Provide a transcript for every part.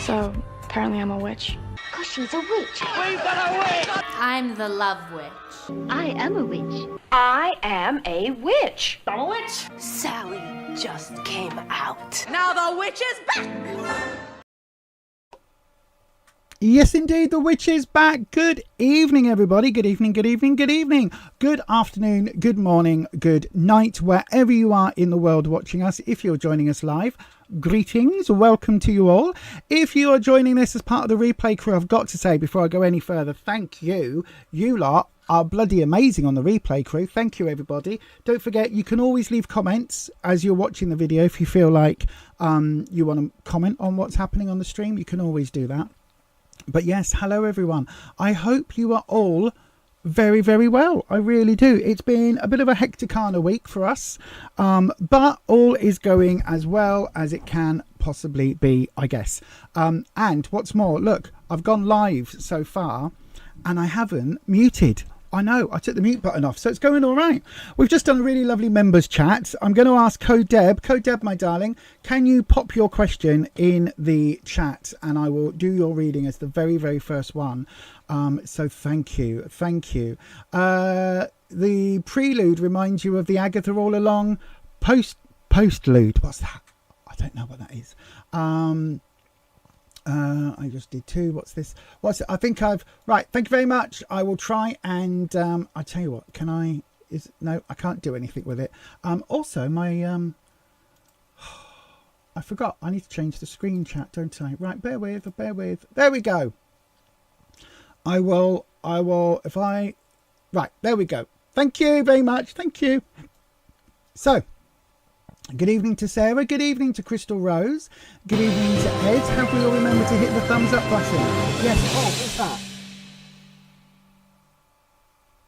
So, apparently I'm a witch. Because she's a witch. We've got a witch! I'm the love witch. I am a witch. I am a witch. I'm a witch! Sally just came out. Now the witch is back! Yes, indeed, the witch is back. Good evening, everybody. Good evening, good evening, good evening. Good afternoon, good morning, good night, wherever you are in the world watching us. If you're joining us live, greetings, welcome to you all. If you are joining us as part of the replay crew, I've got to say before I go any further, thank you. You lot are bloody amazing on the replay crew. Thank you, everybody. Don't forget, you can always leave comments as you're watching the video. If you feel like you want to comment on what's happening on the stream, you can always do that. But yes, hello everyone. I hope you are all very, very well. I really do. It's been a bit of a hecticana week for us, but all is going as well as it can possibly be, I guess. And what's more, look, I've gone live so far and I haven't muted. I know, I took the mute button off, so it's going all right. We've just done a really lovely members chat. I'm going to ask Code Deb, my darling, can you pop your question in the chat and I will do your reading as the very, very first one. So thank you. Thank you. The prelude reminds you of the Agatha All Along postlude. What's that? I don't know what that is. I just did two. What's this? What's it? I think I've right. Thank you very much. I will try and I tell you what. Can I? No, I can't do anything with it. Also, my I forgot. I need to change the screen chat, don't I? Right. Bear with. Bear with. There we go. I will. If I. Right. There we go. Thank you very much. Thank you. So. Good evening to Sarah, good evening to Crystal Rose, good evening to Ed. Have we all remembered to hit the thumbs up button? Yes, oh, what's that?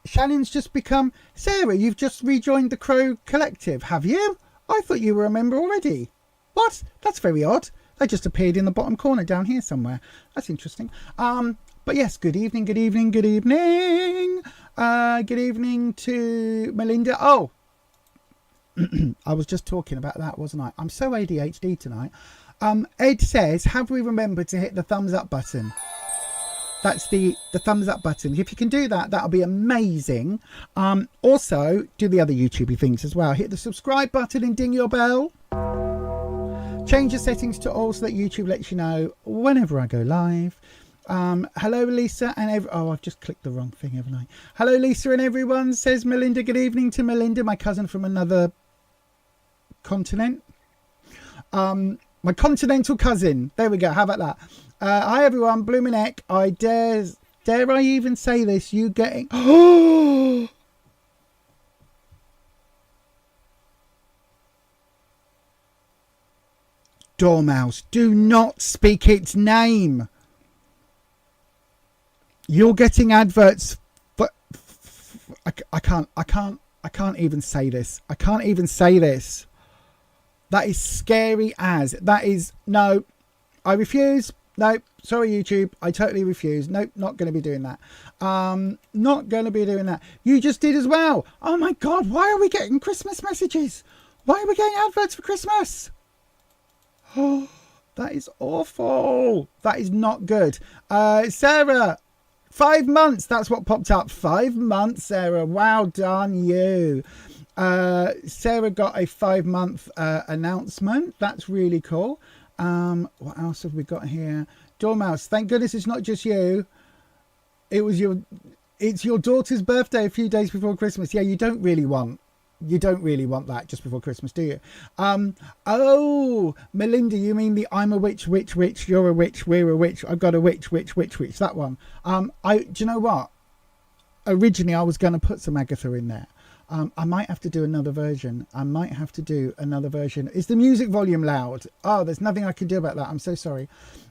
Shannon's just become... Sarah, you've just rejoined the Crow Collective, have you? I thought you were a member already. What? That's very odd. They just appeared in the bottom corner down here somewhere. That's interesting. But yes, good evening, good evening, good evening. Good evening to Melinda. Oh. I was just talking about that, wasn't I? I'm so ADHD tonight. Ed says, have we remembered to hit the thumbs up button? That's the thumbs up button. If you can do that, that'll be amazing. Also, do the other YouTubey things as well. Hit the subscribe button and ding your bell. Change your settings to all so that YouTube lets you know whenever I go live. Hello Lisa and oh, I've just clicked the wrong thing, haven't I? Hello Lisa and everyone, says Melinda. Good evening to Melinda, my cousin from another continent. My continental cousin. There we go. How about that? Hi everyone, Bloomin' Eck. I dare I even say this? You getting Dormouse, do not speak its name. You're getting adverts for I can't even say this. I can't even say this. That is scary as. That is, no, I refuse. No, sorry YouTube, I totally refuse. Nope, not going to be doing that. Not going to be doing that. You just did as well. Oh my God, why are we getting Christmas messages? Why are we getting adverts for Christmas? Oh, that is awful. That is not good. Sarah, 5 months, that's what popped up. 5 months, Sarah. Well done, you. Sarah got a 5-month announcement. That's really cool. What else have we got here? Dormouse, thank goodness it's not just you. It's your daughter's birthday a few days before Christmas. Yeah, you don't really want that just before Christmas, do you? Oh, Melinda, you mean the I'm a witch, you're a witch, we're a witch, I've got a witch, that one. Do you know what? Originally, I was going to put some Agatha in there. I might have to do another version. Is the music volume loud? Oh, there's nothing I can do about that. I'm so sorry.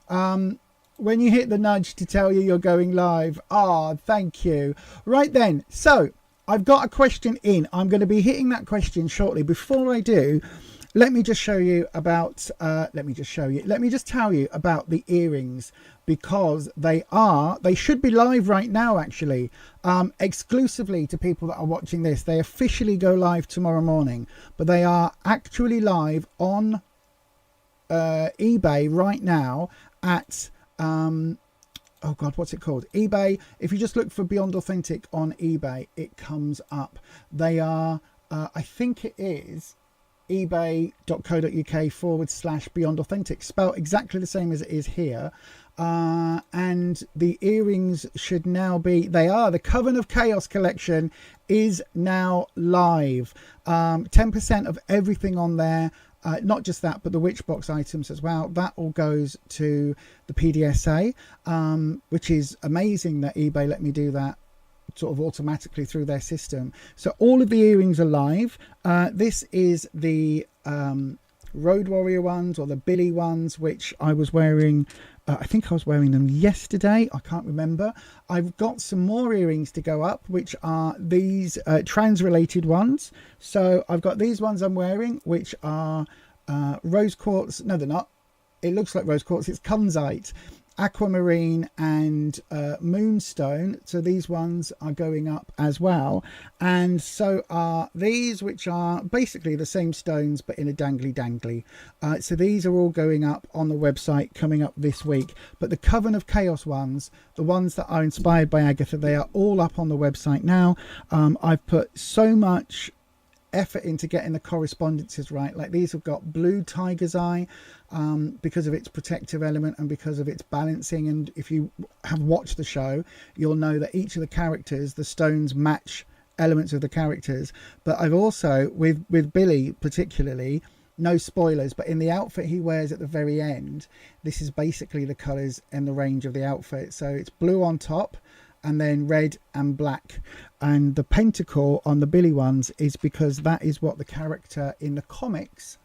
When you hit the nudge to tell you you're going live. Oh, thank you. Right then. So I've got a question in. I'm going to be hitting that question shortly. Before I do, let me just show you about, let me just tell you about the earrings, because they should be live right now, actually, exclusively to people that are watching this. They officially go live tomorrow morning, but they are actually live on eBay right now at oh god, what's it called? eBay. If you just look for Beyond Authentic on eBay, it comes up. They are, I think it is ebay.co.uk/Beyond Authentic, spelled exactly the same as it is here. And the earrings should now be, they are, the Coven of Chaos collection is now live. 10% of everything on there. Not just that, but the Witchbox items as well. That all goes to the PDSA, which is amazing that eBay let me do that sort of automatically through their system. So all of the earrings are live. This is the Road Warrior ones, or the Billy ones, which I was wearing. I think I was wearing them yesterday. I can't remember. I've got some more earrings to go up, which are these trans-related ones. So I've got these ones I'm wearing, which are rose quartz. No, they're not. It looks like rose quartz. It's kunzite, aquamarine, and moonstone. So these ones are going up as well, and so are these, which are basically the same stones but in a dangly. So these are all going up on the website coming up this week. But the Coven of Chaos ones, the ones that are inspired by Agatha, they are all up on the website now. I've put so much effort into getting the correspondences right. Like these have got blue tiger's eye because of its protective element and because of its balancing. And if you have watched the show, you'll know that each of the characters, the stones match elements of the characters. But I've also, with Billy particularly, no spoilers, but in the outfit he wears at the very end, this is basically the colours and the range of the outfit. So it's blue on top, and then red and black, and the pentacle on the Billy ones is because that is what the character in the comics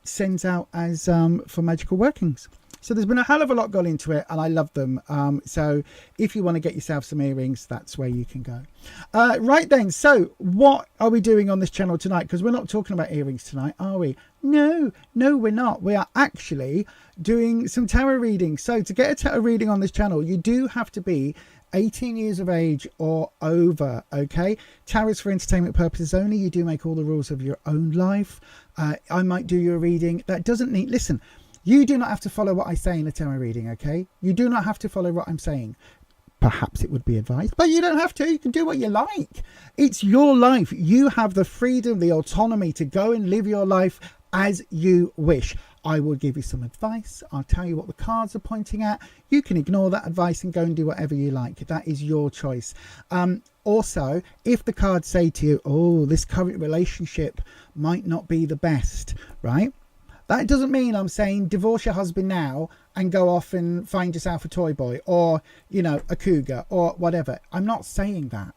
sends out as for magical workings. So there's been a hell of a lot gone into it, and I love them. So if you want to get yourself some earrings, that's where you can go. Right then, so what are we doing on this channel tonight? Because we're not talking about earrings tonight, are we? No, we're not. We are actually doing some tarot readings. So to get a tarot reading on this channel, you do have to be 18 years of age or over. Okay, tarot's for entertainment purposes only. You do make all the rules of your own life. I might do your reading. That doesn't need, listen, you do not have to follow what I say in a tarot reading. Okay, you do not have to follow what I'm saying. Perhaps it would be advised, but you don't have to. You can do what you like. It's your life. You have the freedom, the autonomy to go and live your life as you wish. I will give you some advice. I'll tell you what the cards are pointing at. You can ignore that advice and go and do whatever you like. That is your choice. Also, if the cards say to you, oh, this current relationship might not be the best, right? That doesn't mean I'm saying divorce your husband now and go off and find yourself a toy boy, or, you know, a cougar or whatever. I'm not saying that.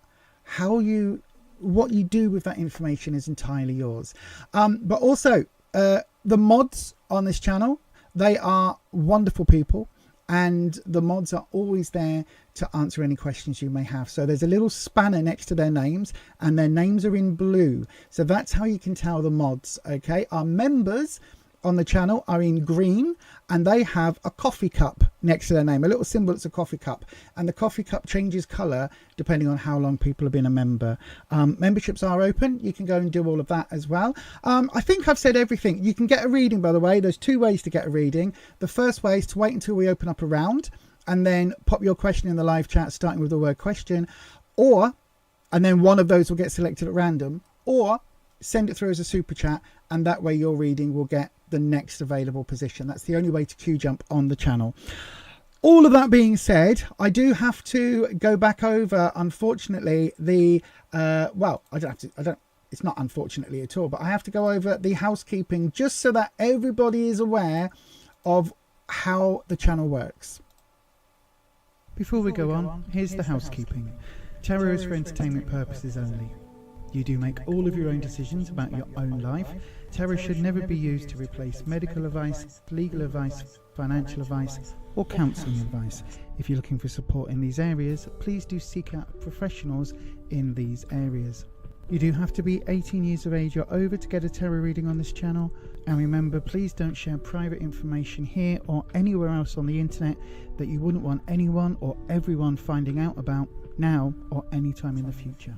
What you do with that information is entirely yours. But also, the mods on this channel, they are wonderful people, and the mods are always there to answer any questions you may have. So there's a little spanner next to their names, and their names are in blue. So that's how you can tell the mods. Okay, our members on the channel are in green, and they have a coffee cup next to their name, a little symbol. It's a coffee cup, and the coffee cup changes color depending on how long people have been a member. Memberships are open. You can go and do all of that as well. I think I've said everything. You can get a reading, by the way. There's two ways to get a reading. The first way is to wait until we open up a round and then pop your question in the live chat, starting with the word question, and then one of those will get selected at random, or send it through as a super chat, and that way your reading will get the next available position. That's the only way to queue jump on the channel. All of that being said, I do have to go back over, unfortunately, the it's not unfortunately at all, but I have to go over the housekeeping just so that everybody is aware of how the channel works. Before we go on, here's the housekeeping. Tarot is for entertainment purposes only. You do make all of your own decisions about your own life. Tarot should never be used to replace medical advice, legal advice, financial advice, or counselling advice. If you're looking for support in these areas, please do seek out professionals in these areas. You do have to be 18 years of age or over to get a tarot reading on this channel. And remember, please don't share private information here or anywhere else on the internet that you wouldn't want anyone or everyone finding out about now or any time in the future.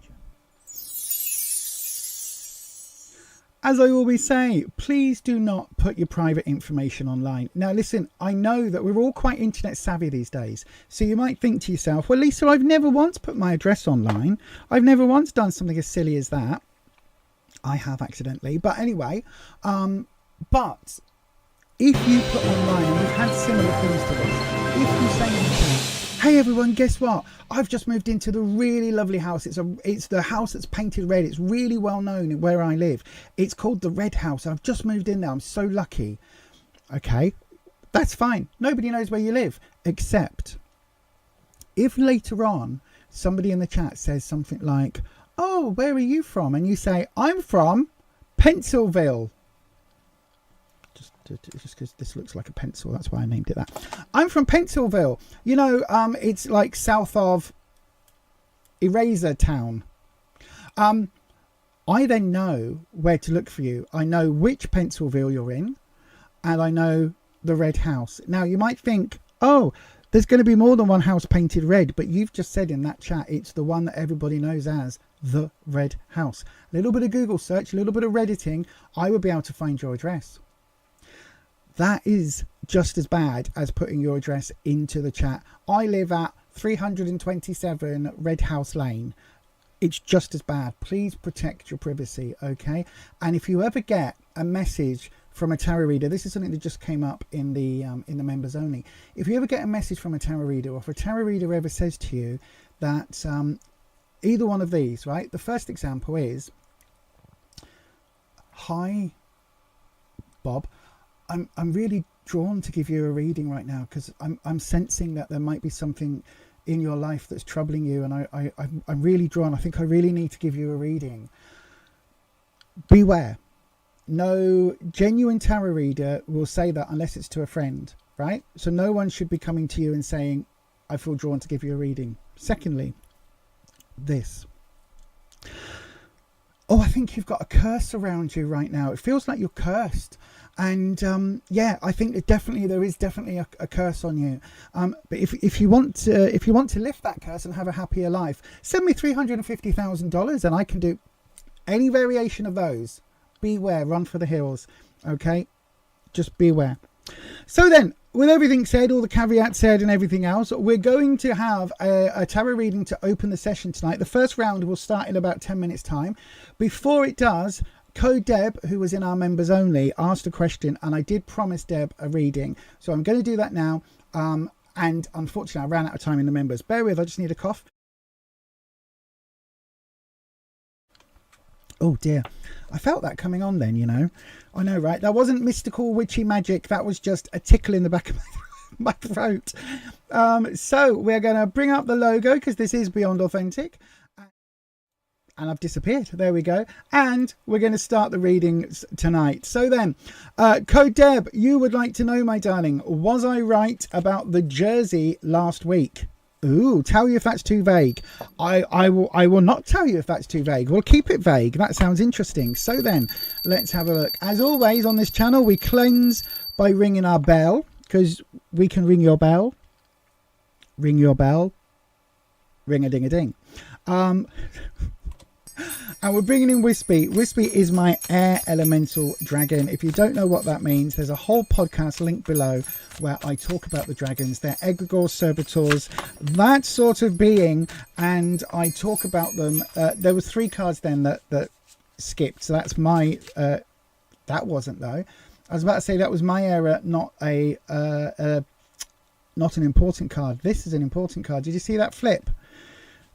As I always say, please do not put your private information online. Now, listen, I know that we're all quite internet savvy these days. So you might think to yourself, well, Lisa, I've never once put my address online. I've never once done something as silly as that. I have accidentally. But anyway, but if you put online, and we've had similar things to this, if you say in the chat, hey everyone, guess what? I've just moved into the really lovely house. It's the house that's painted red. It's really well known where I live. It's called the Red House. I've just moved in there. I'm so lucky. Okay, that's fine. Nobody knows where you live, except if later on somebody in the chat says something like, oh, where are you from? And you say, I'm from Pennsylville. Just because this looks like a pencil, that's why I named it that. I'm from Pennsylville. You know, it's like south of Eraser Town. I then know where to look for you. I know which Pennsylville you're in, and I know the Red House. Now, you might think, oh, there's going to be more than one house painted red, but you've just said in that chat, it's the one that everybody knows as the Red House. A little bit of Google search, a little bit of Redditing, I would be able to find your address. That is just as bad as putting your address into the chat. I live at 327 Red House Lane. It's just as bad. Please protect your privacy, okay? And if you ever get a message from a tarot reader, this is something that just came up in the members only. If you ever get a message from a tarot reader, or if a tarot reader ever says to you that either one of these, right? The first example is, hi, Bob. I'm really drawn to give you a reading right now because I'm sensing that there might be something in your life that's troubling you, and I'm really drawn. I think I really need to give you a reading. Beware. No genuine tarot reader will say that unless it's to a friend, right? So no one should be coming to you and saying, I feel drawn to give you a reading. Secondly, this. Oh, I think you've got a curse around you right now. It feels like you're cursed. And yeah, I think there is definitely a curse on you. But if you want to lift that curse and have a happier life, send me $350,000 and I can do any variation of those. Beware, run for the hills. Okay, just beware. So then, with everything said, all the caveats said and everything else, we're going to have a tarot reading to open the session tonight. The first round will start in about 10 minutes time. Before it does, Code Deb, who was in our members only, asked a question, and I did promise Deb a reading. So I'm going to do that now. And unfortunately, I ran out of time in the members. Bear with, I just need a cough. Oh dear, I felt that coming on then, you know. I know, right? That wasn't mystical witchy magic. That was just a tickle in the back of my throat. So we're going to bring up the logo because this is Beyond Authentic. And I've disappeared. There we go. And we're going to start the readings tonight. So then, Code Deb, you would like to know, my darling, was I right about the jersey last week? Ooh, tell you if that's too vague. I will not tell you if that's too vague. We'll keep it vague. That sounds interesting. So then, let's have a look. As always on this channel, we cleanse by ringing our bell, because we can ring your bell. Ring your bell. Ring-a-ding-a-ding. And we're bringing in Wispy. Wispy is my air elemental dragon. If you don't know what that means, there's a whole podcast link below where I talk about the dragons. They're egregores, servitors, that sort of being, and I talk about them. There were 3 cards then that skipped, so that's my that wasn't though. I was about to say that was my error, not an important card. This is an important card. Did you see that flip?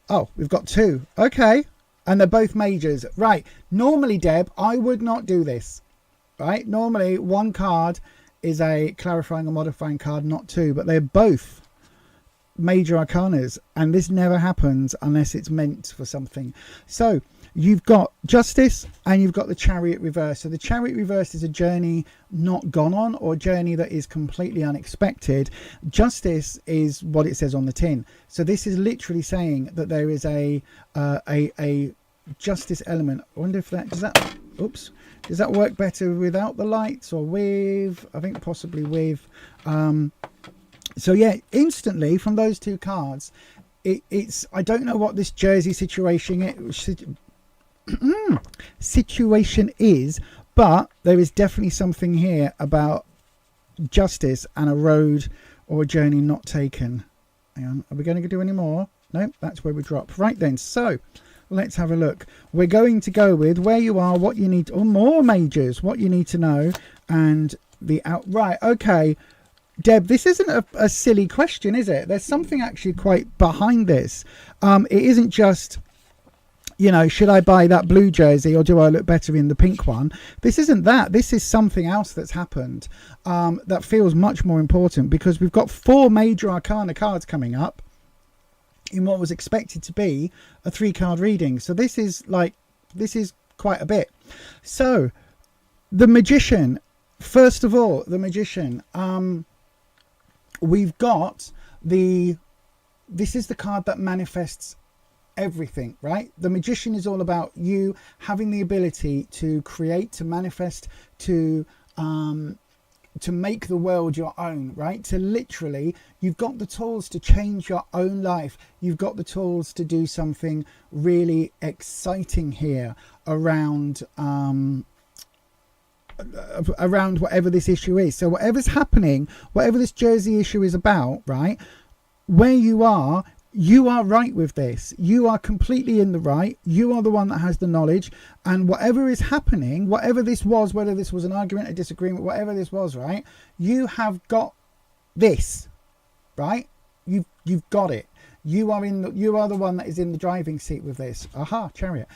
Oh, we've got 2. Okay. And they're both majors. Right. Normally, Deb, I would not do this. Right. Normally, 1 card is a clarifying or modifying card, not 2. But they're both major arcanas. And this never happens unless it's meant for something. So you've got Justice and you've got the Chariot reverse. So the Chariot reverse is a journey not gone on, or a journey that is completely unexpected. Justice is what it says on the tin. So this is literally saying that there is a justice element. I wonder if does that work better without the lights or with? I think possibly with. So yeah, instantly from those 2 cards, it's I don't know what this jersey situation is, But there is definitely something here about justice and a road or a journey not taken. Hang on, are we going to do any more? No, that's where we drop. Right then, so let's have a look. We're going to go with where you are, what you need, or more majors, what you need to know, and the out. Right, okay. Deb, this isn't a silly question, is it? There's something actually quite behind this. It isn't just, you know, should I buy that blue jersey or do I look better in the pink one? This isn't that. This is something else that's happened that feels much more important, because we've got 4 major arcana cards coming up in what was expected to be a 3-card reading. So this is quite a bit. So the Magician, first of all, the Magician, we've got this is the card that manifests everything, right? The Magician is all about you having the ability to create, to manifest, to make the world your own, right? To literally, you've got the tools to change your own life. You've got the tools to do something really exciting here around whatever this issue is. So whatever's happening, whatever this jersey issue is about, right? Where you are right with this. You are completely in the right. You are the one that has the knowledge, and whatever is happening, whatever this was, whether this was an argument, a disagreement, whatever this was, right? You have got this, right? You've got it. You are the one that is in the driving seat with this. Aha, Chariot.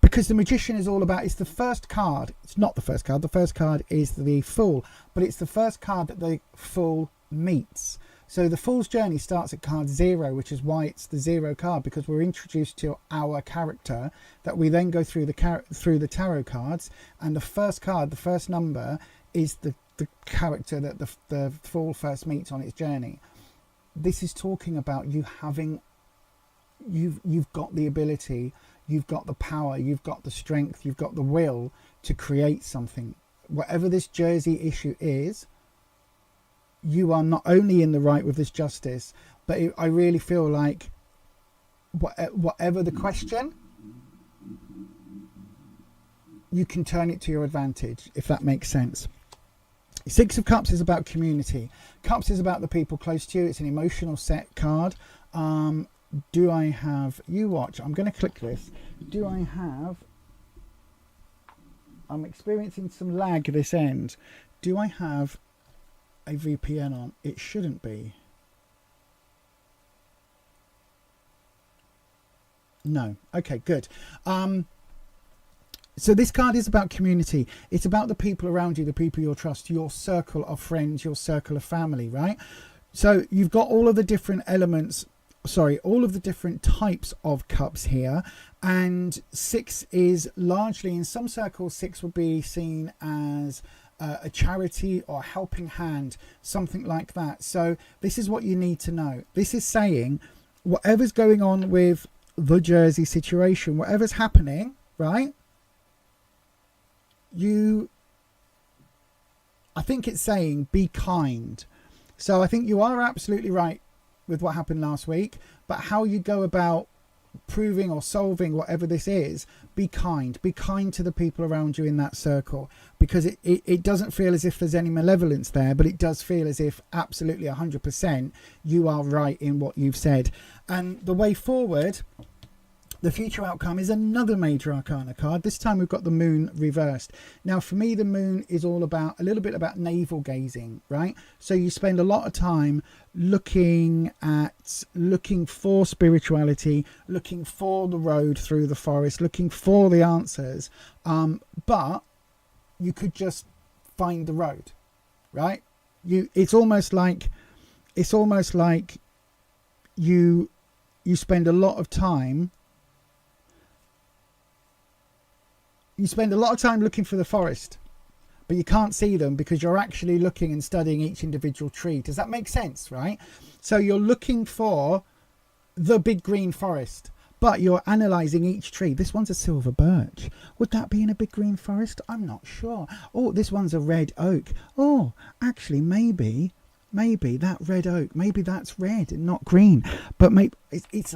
Because the Magician is all about, it's the first card. It's not the first card. The first card is the Fool, but it's the first card that the Fool meets. So the Fool's journey starts at card 0, which is why it's the 0 card, because we're introduced to our character that we then go through the tarot cards, and the first card, the first number, is the character that the Fool first meets on its journey. This is talking about you having, you've got the ability, you've got the power, you've got the strength, you've got the will to create something. Whatever this jersey issue is, you are not only in the right with this justice, but I really feel like whatever the question, you can turn it to your advantage, if that makes sense. 6 of Cups is about community. Cups is about the people close to you. It's an emotional set card. Do I have, you watch, I'm going to click this. Do I have, I'm experiencing some lag this end. Do I have a VPN on? It shouldn't be. No. Okay, good. So this card is about community. It's about the people around you, the people you trust, your circle of friends, your circle of family, right? So you've got all of the different elements, all of the different types of cups here. And 6 is largely, in some circles, 6 would be seen as a charity or a helping hand, something like that. So this is what you need to know. This is saying whatever's going on with the jersey situation, whatever's happening, right? I think it's saying be kind. So I think you are absolutely right with what happened last week, but how you go about proving or solving whatever this is, be kind to the people around you in that circle, because it doesn't feel as if there's any malevolence there, but it does feel as if absolutely 100% you are right in what you've said. And the way forward, the future outcome, is another major arcana card. This time we've got the Moon reversed. Now for me, the Moon is all about, a little bit about navel gazing, right? So you spend a lot of time looking for spirituality, looking for the road through the forest, looking for the answers, but you could just find the road, right? It's almost like you spend a lot of time looking for the forest, but you can't see them because you're actually looking and studying each individual tree. Does that make sense, right? So you're looking for the big green forest, but you're analysing each tree. This one's a silver birch. Would that be in a big green forest? I'm not sure. Oh, this one's a red oak. Oh, actually, maybe that red oak, maybe that's red and not green. But maybe it's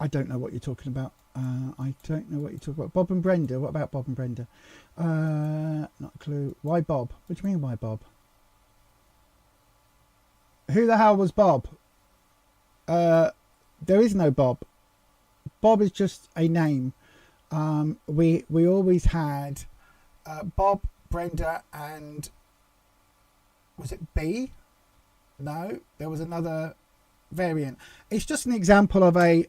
I don't know what you're talking about. I don't know what you're talking about. Bob and Brenda. What about Bob and Brenda? Not a clue. Why Bob? What do you mean, why Bob? Who the hell was Bob? There is no Bob. Bob is just a name. We always had Bob, Brenda, and was it B? No, there was another variant. It's just an example of a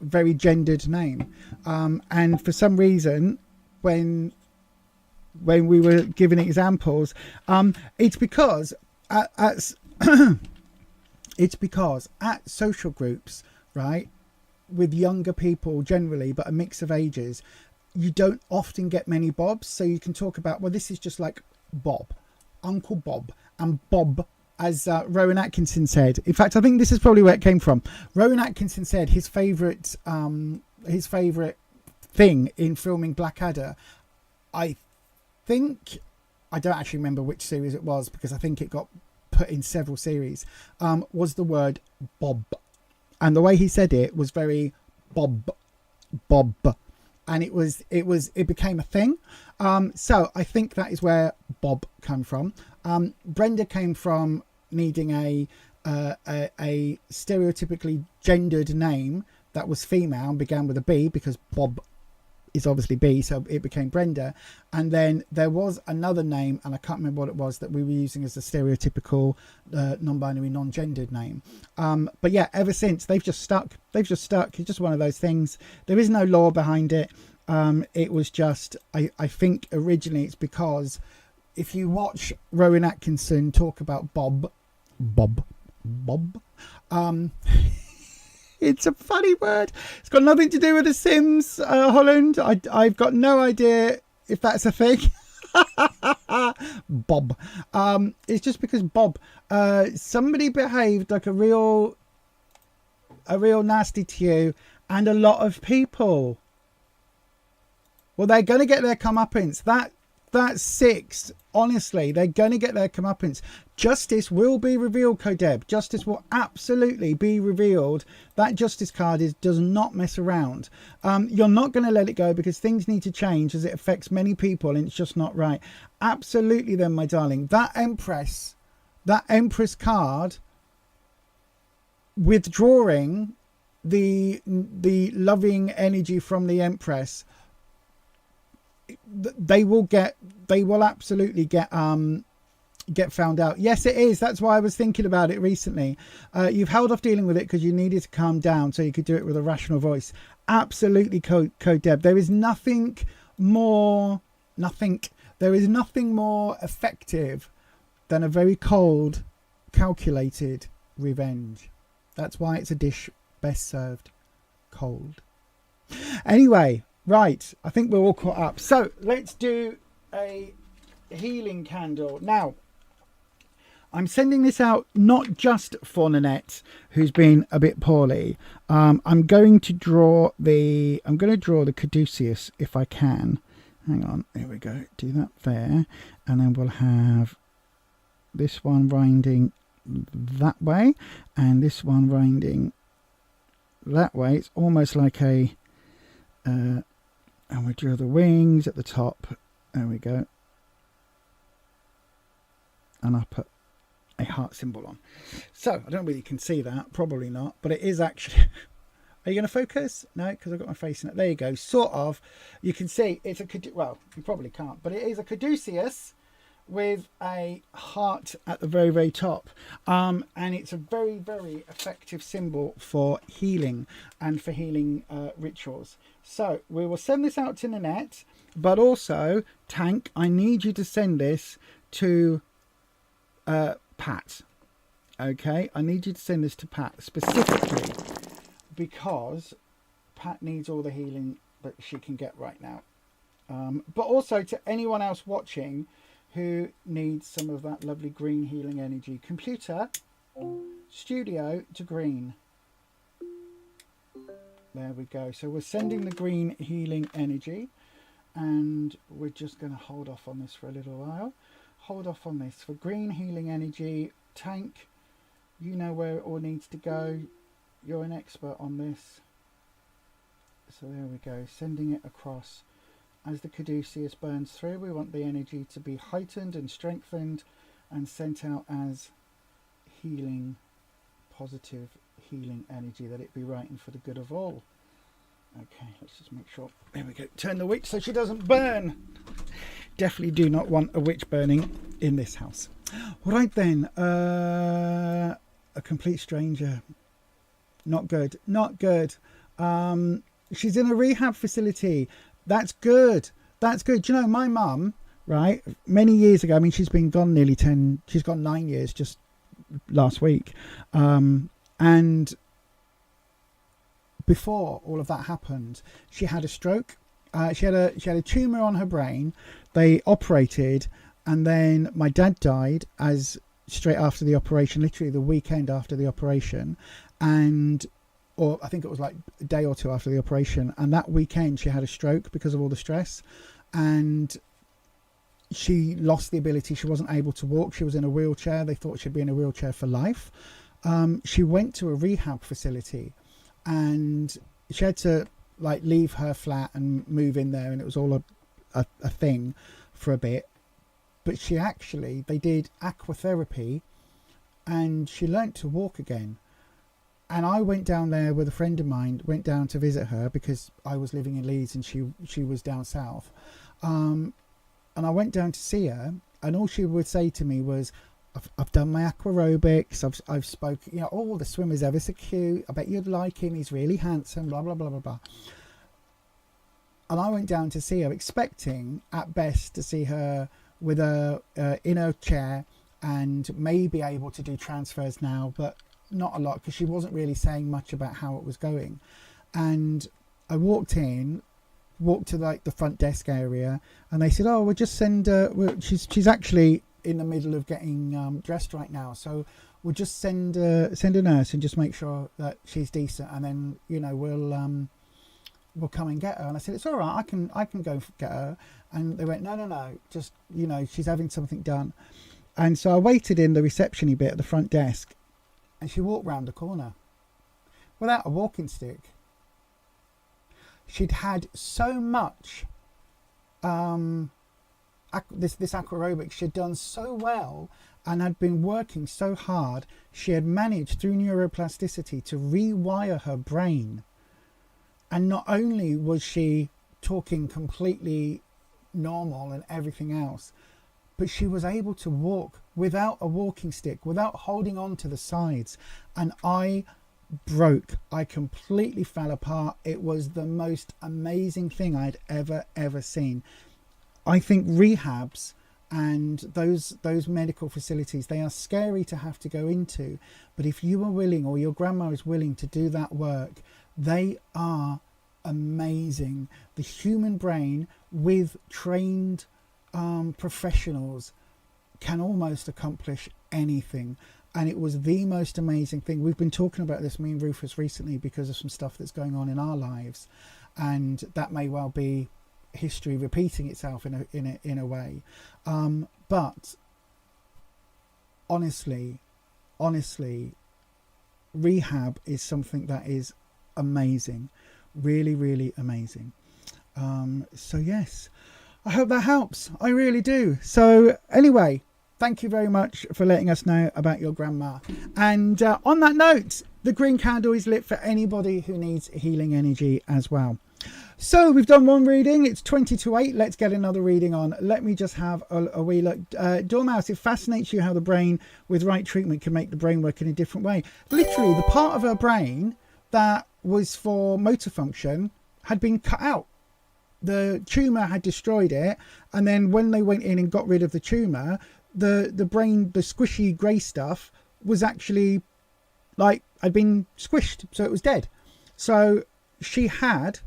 very gendered name. And for some reason, when we were given examples, it's because it's because at social groups, right, with younger people generally, but a mix of ages, you don't often get many Bobs. So you can talk about, well, this is just like Bob, Uncle Bob, and Bob, as Rowan Atkinson said. In fact, I think this is probably where it came from. Rowan Atkinson said his favourite thing in filming Blackadder, I think, I don't actually remember which series it was because I think it got put in several series, was the word Bob. And the way he said it was very Bob. And it became a thing. So I think that is where Bob came from. Brenda came from needing a stereotypically gendered name that was female and began with a B, because Bob is obviously B, so it became Brenda. And then there was another name, and I can't remember what it was, that we were using as a stereotypical non-binary, non-gendered name. But yeah, ever since they've just stuck. It's just one of those things. There is no law behind it. It was just, I think originally it's because if you watch Rowan Atkinson talk about Bob, it's a funny word. It's got nothing to do with The Sims, Holland. I've got no idea if that's a thing. Bob. It's just because Bob, somebody behaved like a real nasty to you, and a lot of people, well, they're going to get their comeuppance. That's six. Honestly, they're going to get their comeuppance. Justice will be revealed, Codeb. Justice will absolutely be revealed. That justice card does not mess around. You're not going to let it go because things need to change as it affects many people and it's just not right. Absolutely then, my darling. That Empress card, withdrawing the loving energy from the Empress, they will absolutely get found out. Yes, it is. That's why I was thinking about it recently. You've held off dealing with it because you needed to calm down so you could do it with a rational voice. Absolutely, Code Deb. There is nothing more effective than a very cold, calculated revenge. That's why it's a dish best served cold. Anyway, right, I think we're all caught up. So let's do a healing candle. Now, I'm sending this out not just for Nanette, who's been a bit poorly. I'm going to draw the caduceus if I can. Hang on, here we go. Do that there, and then we'll have this one winding that way, and this one winding that way. It's almost like a and we draw the wings at the top. There we go. And I'll put a heart symbol on. So I don't really can see that, probably not, but it is actually. Are you going to focus? No, because I've got my face in it. There you go. Sort of. You can see it's well, you probably can't, but it is a caduceus with a heart at the very, very top. And it's a very, very effective symbol for healing and for healing rituals. So we will send this out to Nanette, but also, Tank, I need you to send this to Pat. Okay, I need you to send this to Pat specifically because Pat needs all the healing that she can get right now. But also to anyone else watching who needs some of that lovely green healing energy. Computer, studio to green. There we go. So we're sending the green healing energy, and we're just going to hold off on this for a little while. Hold off on this for green healing energy. Tank, you know where it all needs to go. You're an expert on this. So there we go, sending it across. As the caduceus burns through, we want the energy to be heightened and strengthened and sent out as healing, positive healing energy, that it be right and for the good of all. Okay, let's just make sure. There we go. Turn the witch so she doesn't burn. Definitely do not want a witch burning in this house. Right then, a complete stranger. Not good. Not good. She's in a rehab facility. That's good. That's good. Do you know, my mum, right, many years ago, I mean, she's been gone nearly 10, she's gone 9 years just last week. And before all of that happened, she had a stroke. She had a tumour on her brain. They operated, and then my dad died as straight after the operation, literally the weekend after the operation, or I think it was like a day or two after the operation. And that weekend she had a stroke because of all the stress, and she lost the ability. She wasn't able to walk. She was in a wheelchair. They thought she'd be in a wheelchair for life. She went to a rehab facility, and she had to like leave her flat and move in there, and it was all a thing for a bit. But they did aquatherapy, and she learnt to walk again. And I went down there with a friend of mine, went down to visit her because I was living in Leeds and she was down south. And I went down to see her, and all she would say to me was, I've done my aqua aerobics, I've spoken, you know, oh, the swimmer's ever so cute, I bet you'd like him, he's really handsome, blah, blah, blah, blah, blah. And I went down to see her expecting at best to see her with her in her chair and maybe able to do transfers now, but not a lot, because she wasn't really saying much about how it was going. And I walked to like the front desk area, and they said, oh, we'll just send her, she's actually in the middle of getting dressed right now, so we'll just send a nurse and just make sure that she's decent, and then, you know, we'll come and get her. And I said, it's all right, I can go get her. And they went, no, just, you know, she's having something done. And so I waited in the reception-y bit at the front desk, and she walked round the corner without a walking stick. She'd had so much this aqua aerobics, she'd done so well and had been working so hard. She had managed through neuroplasticity to rewire her brain, and not only was she talking completely normal and everything else, but she was able to walk without a walking stick, without holding on to the sides. And I broke. I completely fell apart. It was the most amazing thing I'd ever seen. I think rehabs and those medical facilities, they are scary to have to go into, but if you are willing, or your grandma is willing to do that work, they are amazing. The human brain with trained professionals can almost accomplish anything. And it was the most amazing thing. We've been talking about this, me and Rufus, recently because of some stuff that's going on in our lives, and that may well be history repeating itself in a way. But honestly, rehab is something that is amazing, really amazing. So yes, I hope that helps. I really do. So anyway, thank you very much for letting us know about your grandma. And on that note, the green candle is lit for anybody who needs healing energy as well. So we've done one reading. It's 20 to 8. Let's get another reading on. Let me just have a wee look. Dormouse, it fascinates you how the brain with right treatment can make the brain work in a different way. Literally, the part of her brain that was for motor function had been cut out. The tumour had destroyed it. And then when they went in and got rid of the tumour, the brain, the squishy grey stuff, was actually like had been squished. So it was dead. So she had...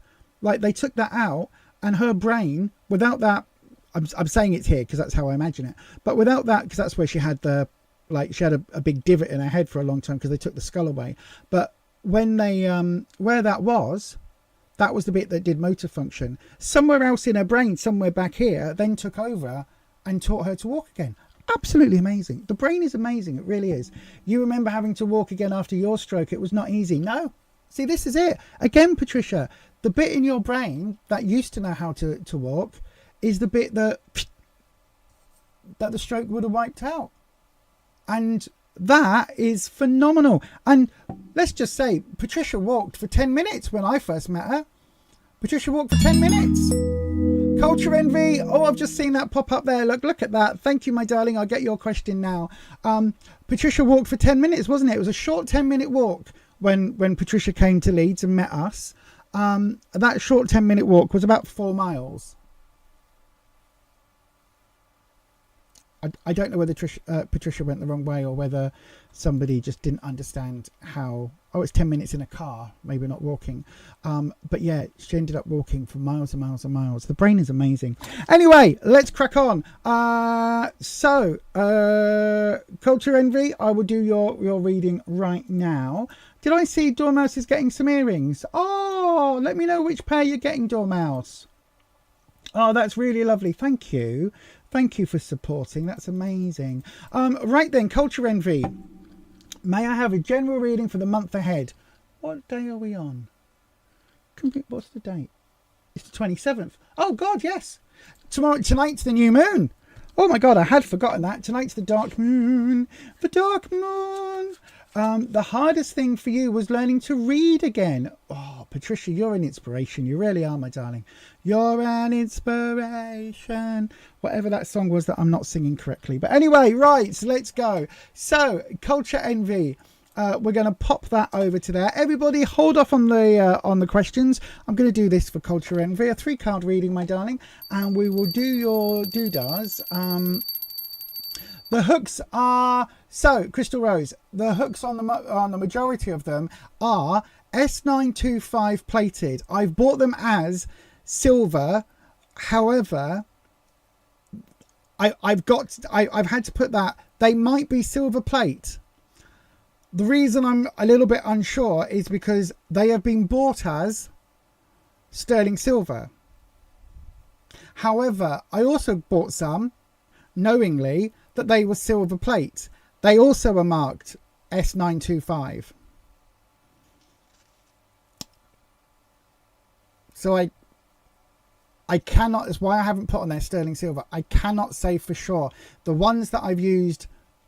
like they took that out, and her brain, without that, I'm saying it's here because that's how I imagine it, but without that, because that's where she had she had a big divot in her head for a long time because they took the skull away. But when they, where that was the bit that did motor function. Somewhere else in her brain, somewhere back here, then took over and taught her to walk again. Absolutely amazing. The brain is amazing. It really is. You remember having to walk again after your stroke. It was not easy. No, See, this is it. Again, Patricia, the bit in your brain that used to know how to walk is the bit that the stroke would have wiped out. And that is phenomenal. And let's just say Patricia walked for 10 minutes when I first met her. Patricia walked for 10 minutes. Culture Envy. Oh, I've just seen that pop up there. Look at that. Thank you, my darling. I'll get your question now. Patricia walked for 10 minutes, wasn't it? It was a short 10-minute walk when Patricia came to Leeds and met us. That short 10-minute walk was about 4 miles. I don't know whether Patricia went the wrong way or whether somebody just didn't understand how... Oh, it's 10 minutes in a car, maybe not walking. But yeah, she ended up walking for miles and miles and miles. The brain is amazing. Anyway, let's crack on. Culture Envy, I will do your reading right now. Did I see Dormouse is getting some earrings? Oh, let me know which pair you're getting, Dormouse. Oh, that's really lovely. Thank you. Thank you for supporting. That's amazing. Right then, Culture Envy. May I have a general reading for the month ahead? What day are we on? What's the date? It's the 27th. Oh, God, yes. Tonight's the new moon. Oh, my God, I had forgotten that. Tonight's the dark moon. The dark moon. The hardest thing for you was learning to read again. Oh, Patricia, you're an inspiration. You really are, my darling. You're an inspiration. Whatever that song was that I'm not singing correctly. But anyway, right, so let's go. So, Culture Envy. We're going to pop that over to there. Everybody hold off on the questions. I'm going to do this for Culture Envy. A 3-card reading, my darling. And we will do your doodahs. The hooks are... So, Crystal Rose, the hooks on the majority of them are S925 plated. I've bought them as silver. However, I've had to put that. They might be silver plate. The reason I'm a little bit unsure is because they have been bought as sterling silver. However, I also bought some knowingly that they were silver plate. They also are marked S925. So I cannot, that's why I haven't put on there sterling silver. I cannot say for sure. The ones that I've used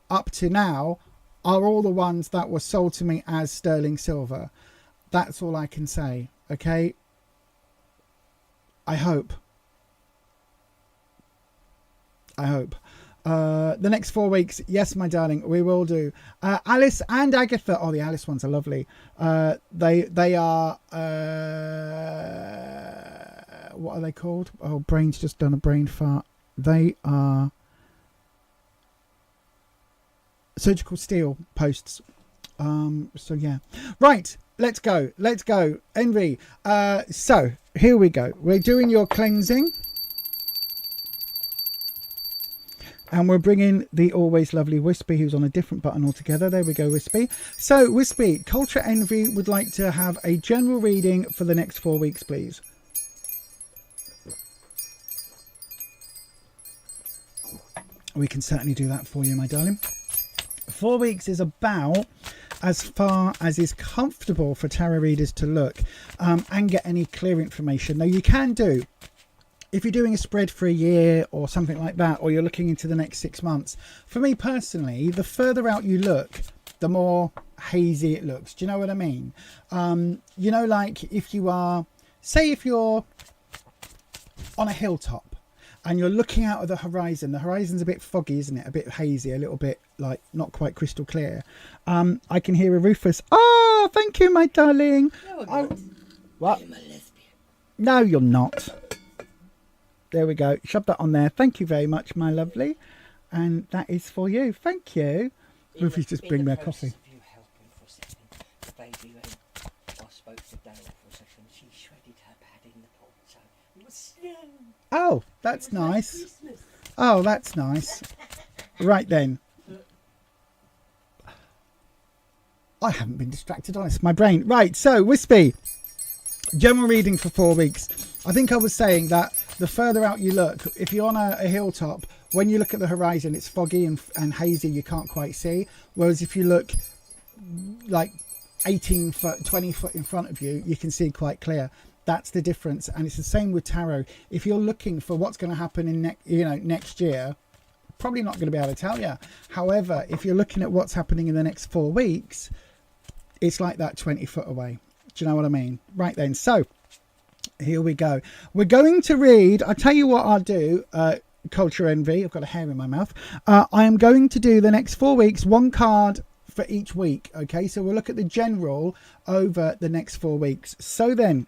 up to now are all the ones that were sold to me as sterling silver. That's all I can say. Okay. I hope. The next 4 weeks, yes, my darling, we will do. Alice and Agatha. Oh, the Alice ones are lovely. They are. What are they called? Oh, brain's just done a brain fart. They are surgical steel posts. So yeah, right. Let's go. Envy. So here we go. We're doing your cleansing. And we're bringing the always lovely Wispy, who's on a different button altogether. There we go, Wispy. So, Wispy, Culture Envy would like to have a general reading for the next 4 weeks, please. We can certainly do that for you, my darling. 4 weeks is about as far as is comfortable for tarot readers to look and get any clear information. Now, you can do... If you're doing a spread for a year or something like that, or you're looking into the next 6 months, for me personally, the further out you look, the more hazy it looks. Do you know what I mean? You know, like if you are, say if you're on a hilltop and you're looking out of the horizon's a bit foggy, isn't it? A bit hazy, a little bit like not quite crystal clear. I can hear a Rufus. Oh, thank you, my darling. No, I'm not. What? I'm a lesbian. No, you're not. There we go. Shove that on there. Thank you very much, my lovely. And that is for you. Thank you. Rufus just bring their coffee. Of you helping for a second, the baby went, I spoke to Dale for a second. She shredded her pad in the pot, so it was snow. Oh, that's nice. Oh, that's nice. Right then. I haven't been distracted, honest. My brain. Right, so Wispy. General reading for 4 weeks. I think I was saying that the further out you look, if you're on a hilltop, when you look at the horizon, it's foggy and hazy, you can't quite see. Whereas if you look like 18 foot, 20 foot in front of you, you can see quite clear. That's the difference. And it's the same with tarot. If you're looking for what's going to happen in next year, probably not going to be able to tell you. However, if you're looking at what's happening in the next 4 weeks, it's like that 20 foot away. Do you know what I mean? Right then. So here we go. We're going to read. I'll tell you what I'll do. Culture Envy. I've got a hair in my mouth. I am going to do the next 4 weeks, one card for each week. Okay, so we'll look at the general over the next 4 weeks. So then,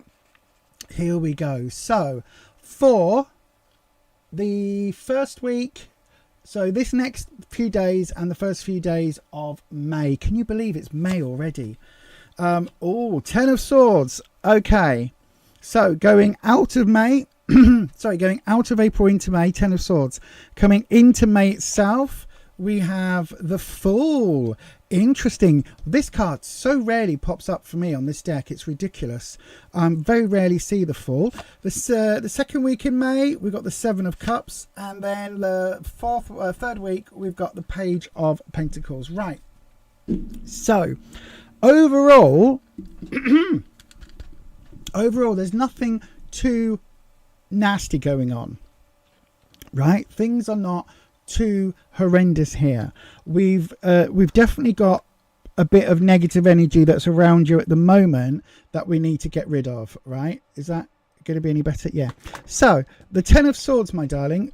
here we go. So for the first week, so this next few days and the first few days of May. Can you believe it's May already? Oh, 10 of Swords. Okay, so going out of May, sorry, going out of April into May, 10 of Swords. Coming into May itself, we have the Fool. Interesting. This card so rarely pops up for me on this deck. It's ridiculous. Very rarely see the Fool. The second week in May, we've got the 7 of Cups. And then the third week, we've got the Page of Pentacles. Right. So, overall, there's nothing too nasty going on. Right? Things are not too horrendous here. We've definitely got a bit of negative energy that's around you at the moment that we need to get rid of, right? Is that going to be any better? Yeah. So the 10 of Swords, my darling,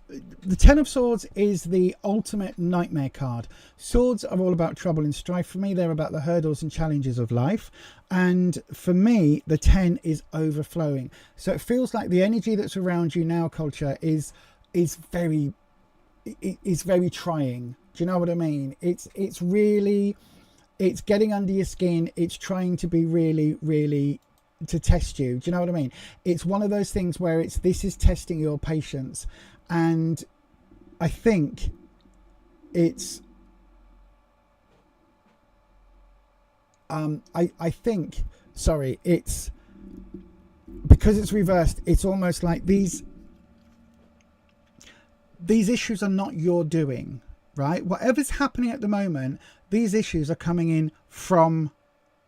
the 10 of Swords is the ultimate nightmare card. Swords are all about trouble and strife. For me, they're about the hurdles and challenges of life. And for me, the 10 is overflowing. So it feels like the energy that's around you now, Culture, is very trying. Do you know what I mean? It's getting under your skin. It's trying to be really to test you. Do you know what I mean? It's one of those things where this is testing your patience. And I think it's it's because it's reversed. It's almost like these issues are not your doing, right? Whatever's happening at the moment, these issues are coming in from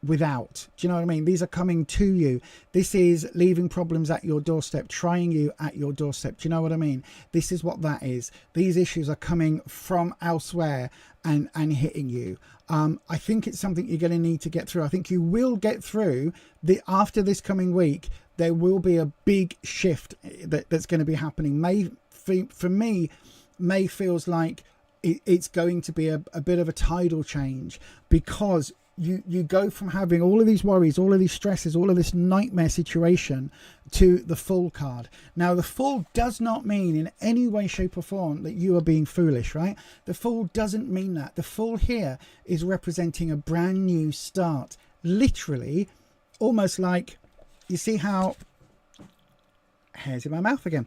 without. Do you know what I mean? These are coming to you. This is leaving problems at your doorstep, trying you at your doorstep. Do you know what I mean? This is what that is. These issues are coming from elsewhere and hitting you. I think it's something you're going to need to get through. I think you will get through after this coming week. There will be a big shift that's going to be happening. For me, May feels like it's going to be a bit of a tidal change, because you go from having all of these worries, all of these stresses, all of this nightmare situation to the Fool card. Now, the Fool does not mean in any way, shape or form that you are being foolish, right? The Fool doesn't mean that. The Fool here is representing a brand new start. Literally, almost like, you see how... Hair's in my mouth again.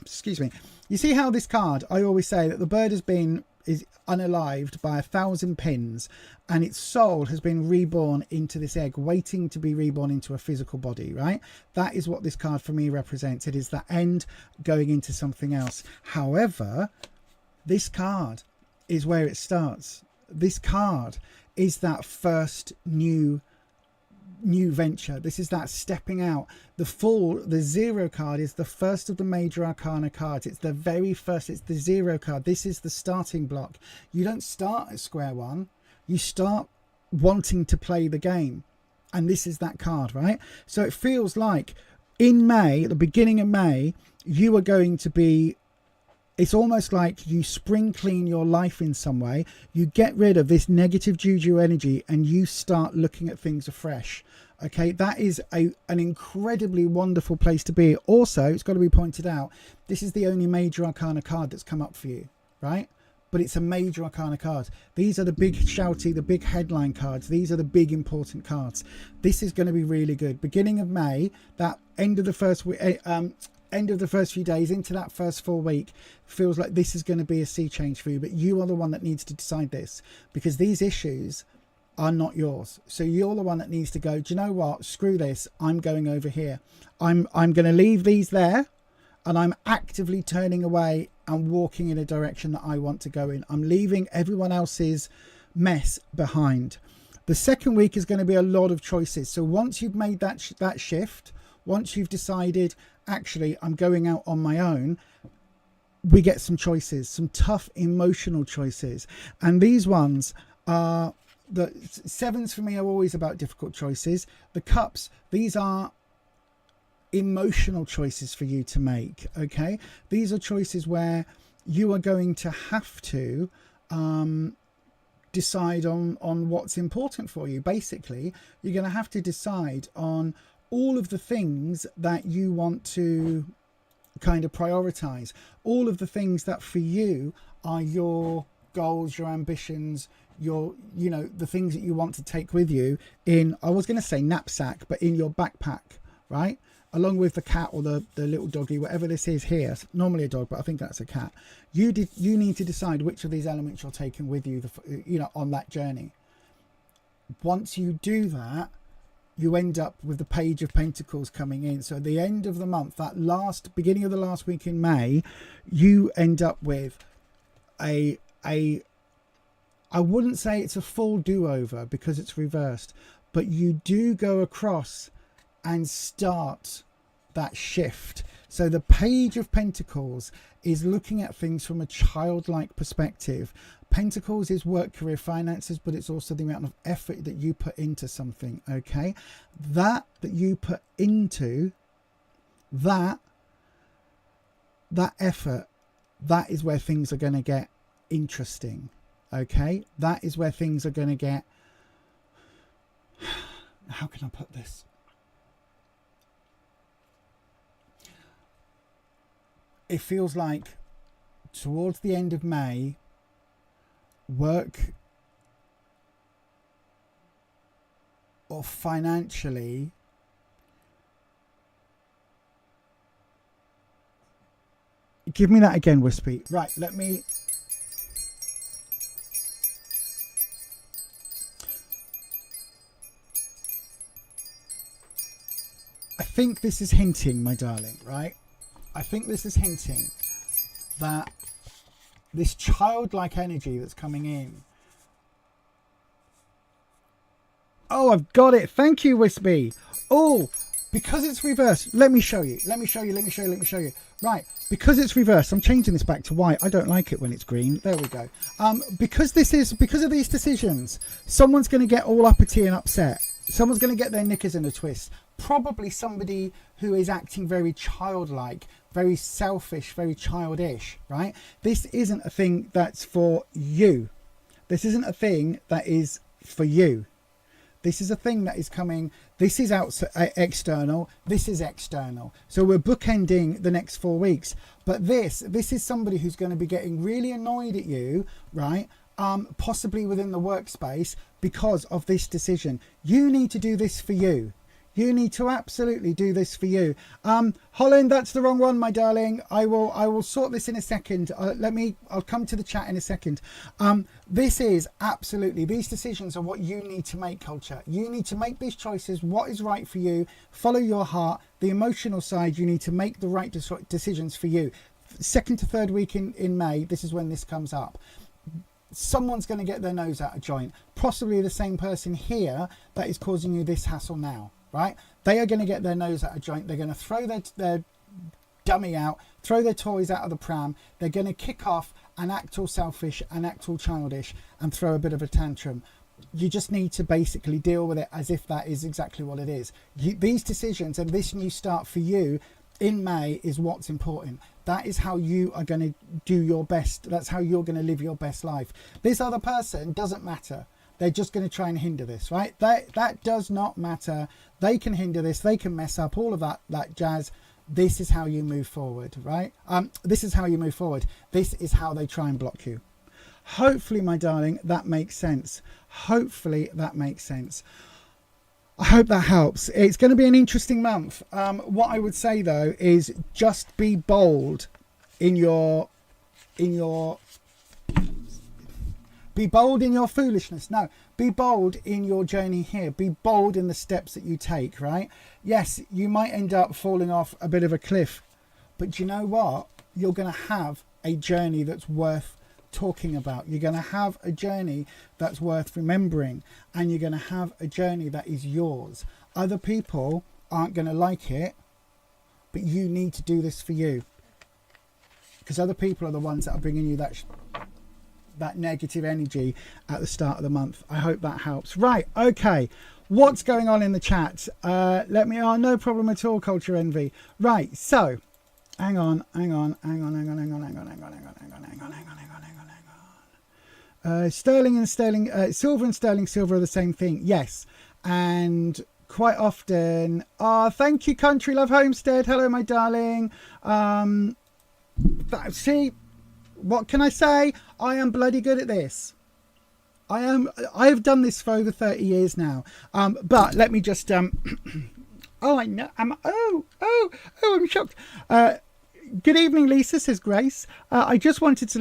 Excuse me. You see how this card, I always say that the bird is unalived by 1,000 pins, and its soul has been reborn into this egg, waiting to be reborn into a physical body, right? That is what this card for me represents. It is that end going into something else. However, this card is where it starts. This card is that first new venture. This is that stepping out. The Fool, the Zero card, is the first of the major arcana cards. It's the very first. It's the Zero card. This is the starting block. You don't start at square one. You start wanting to play the game, and this is that card, right? So it feels like in May, at the beginning of May, you are going to be... It's almost like you spring clean your life in some way. You get rid of this negative juju energy and you start looking at things afresh. Okay, that is an incredibly wonderful place to be. Also, it's got to be pointed out, this is the only major arcana card that's come up for you, right? But it's a major arcana card. These are the big shouty, the big headline cards. These are the big important cards. This is going to be really good. Beginning of May, that end of the first week... end of the first few days into that first full week, feels like this is going to be a sea change for you, but you are the one that needs to decide this, because these issues are not yours. So you're the one that needs to go, do you know what, screw this, I'm going over here. I'm going to leave these there, and I'm actively turning away and walking in a direction that I want to go in. I'm leaving everyone else's mess behind. The second week is going to be a lot of choices. So once you've made that shift, once you've decided, actually, I'm going out on my own, we get some choices, some tough emotional choices. And these ones are, the sevens for me are always about difficult choices. The cups, these are emotional choices for you to make. Okay, these are choices where you are going to have to decide on what's important for you. Basically, you're going to have to decide on all of the things that you want to kind of prioritize, all of the things that for you are your goals, your ambitions, your, you know, the things that you want to take with you in, I was going to say knapsack, but in your backpack, right? Along with the cat or the little doggy, whatever this is here. It's normally a dog, but I think that's a cat. You need to decide which of these elements you're taking with you, you know, on that journey. Once you do that, you end up with the Page of Pentacles coming in. So at the end of the month, that beginning of the last week in May, you end up with I wouldn't say it's a full do-over because it's reversed, but you do go across and start that shift. So the Page of Pentacles is looking at things from a childlike perspective. Pentacles is work, career, finances, but it's also the amount of effort that you put into something. Okay, that you put into that effort, that is where things are going to get interesting. Okay, that is where things are going to get, how can I put this? It feels like towards the end of May, work or financially give me that again, Wispy. Right, let me, I think this is hinting, my darling, right? I think this is hinting that this childlike energy that's coming in. Oh, I've got it. Thank you, Wispy. Oh, because it's reversed. Let me show you. Right, because it's reversed. I'm changing this back to white. I don't like it when it's green. There we go. Because of these decisions, someone's going to get all uppity and upset. Someone's going to get their knickers in a twist. Probably somebody who is acting very childlike, very selfish, very childish, right? This isn't a thing that's for you. This isn't a thing that is for you. This is a thing that is coming. This is external. This is external. So we're bookending the next 4 weeks. But this is somebody who's going to be getting really annoyed at you, right? Possibly within the workspace because of this decision. You need to do this for you. You need to absolutely do this for you. Holland, that's the wrong one, my darling. I will sort this in a second. I'll come to the chat in a second. This is absolutely, these decisions are what you need to make, culture. You need to make these choices, what is right for you. Follow your heart. The emotional side, you need to make the right decisions for you. Second to third week in May, this is when this comes up. Someone's going to get their nose out of joint. Possibly the same person here that is causing you this hassle now. Right? They are going to get their nose out of joint. They're going to throw their dummy out, throw their toys out of the pram. They're going to kick off and act all selfish and act all childish and throw a bit of a tantrum. You just need to basically deal with it as if that is exactly what it is. These decisions and this new start for you in May is what's important. That is how you are going to do your best. That's how you're going to live your best life. This other person doesn't matter. They're just going to try and hinder this, right? That does not matter. They can hinder this. They can mess up all of that jazz. This is how you move forward, right? This is how you move forward. This is how they try and block you. Hopefully, my darling, that makes sense. Hopefully that makes sense. I hope that helps. It's going to be an interesting month. What I would say though is just be bold in your be bold in your foolishness. No, be bold in your journey here. Be bold in the steps that you take, right? Yes, you might end up falling off a bit of a cliff, but you know what? You're going to have a journey that's worth talking about. You're going to have a journey that's worth remembering, and you're going to have a journey that is yours. Other people aren't going to like it, but you need to do this for you, because other people are the ones that are bringing you that negative energy at the start of the month. I hope that helps. Right, okay, what's going on in the chat? No problem at all, Culture Envy. Right, so hang on. Sterling and sterling, silver and sterling silver are the same thing. Yes, and quite often. Thank you, Country Love Homestead. Hello, my darling. See, what can I say? I am bloody good at this. I have done this for over 30 years now. But let me just oh, I know. I'm shocked. Good evening, Lisa, says Grace. I just wanted to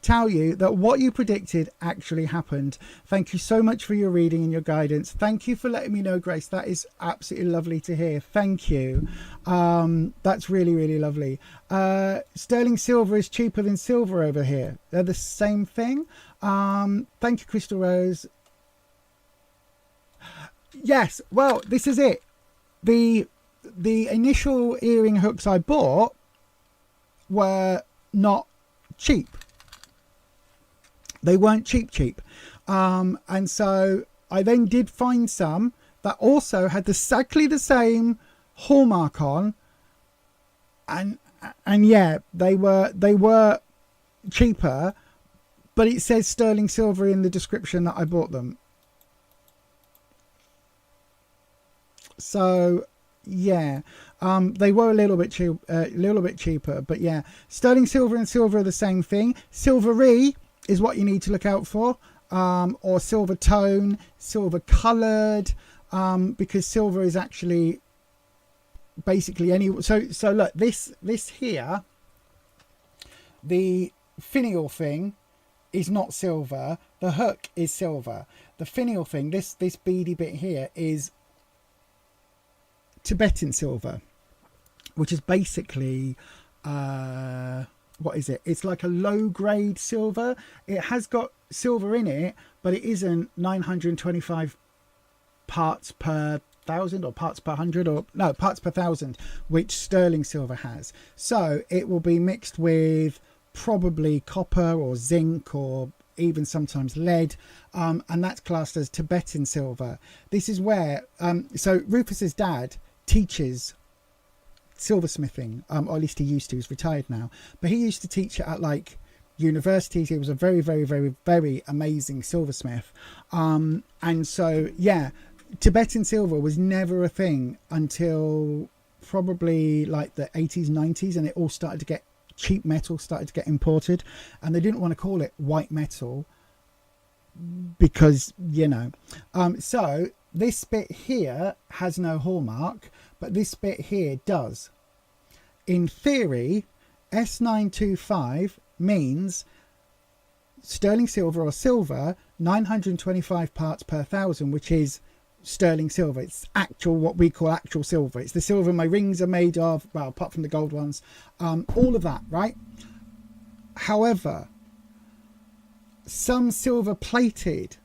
tell you that what you predicted actually happened. Thank you so much for your reading and your guidance. Thank you for letting me know, Grace. That is absolutely lovely to hear. Thank you. That's really, really lovely. Sterling silver is cheaper than silver over here. They're the same thing. Thank you, Crystal Rose. Yes, well, this is it. The initial earring hooks I bought were not cheap. They weren't cheap. And so I then did find some that also had exactly the same hallmark on, and yeah, they were cheaper, but it says sterling silver in the description that I bought them. So yeah, they were a little bit cheaper, but yeah, sterling silver and silver are the same thing. Silvery is what you need to look out for, or silver tone, silver coloured, because silver is actually basically any. So look, this here, the finial thing is not silver. The hook is silver. The finial thing, this beady bit here, is Tibetan silver, which is basically what is it? It's like a low grade silver. It has got silver in it, but it isn't 925 parts per thousand or parts per hundred, or no, parts per thousand, which sterling silver has. So it will be mixed with probably copper or zinc or even sometimes lead, and that's classed as Tibetan silver. This is where so Rufus's dad teaches silversmithing, or at least he used to. He's retired now, but he used to teach it at like universities. He was a very, very, very, very amazing silversmith, and so yeah, Tibetan silver was never a thing until probably like the 80s, 90s, and it all started to get cheap metal, started to get imported, and they didn't want to call it white metal because, you know, so this bit here has no hallmark, but this bit here does. In theory, S925 means sterling silver or silver, 925 parts per thousand, which is sterling silver. It's actual, what we call actual silver. It's the silver my rings are made of, well, apart from the gold ones, all of that, right? However, some silver plated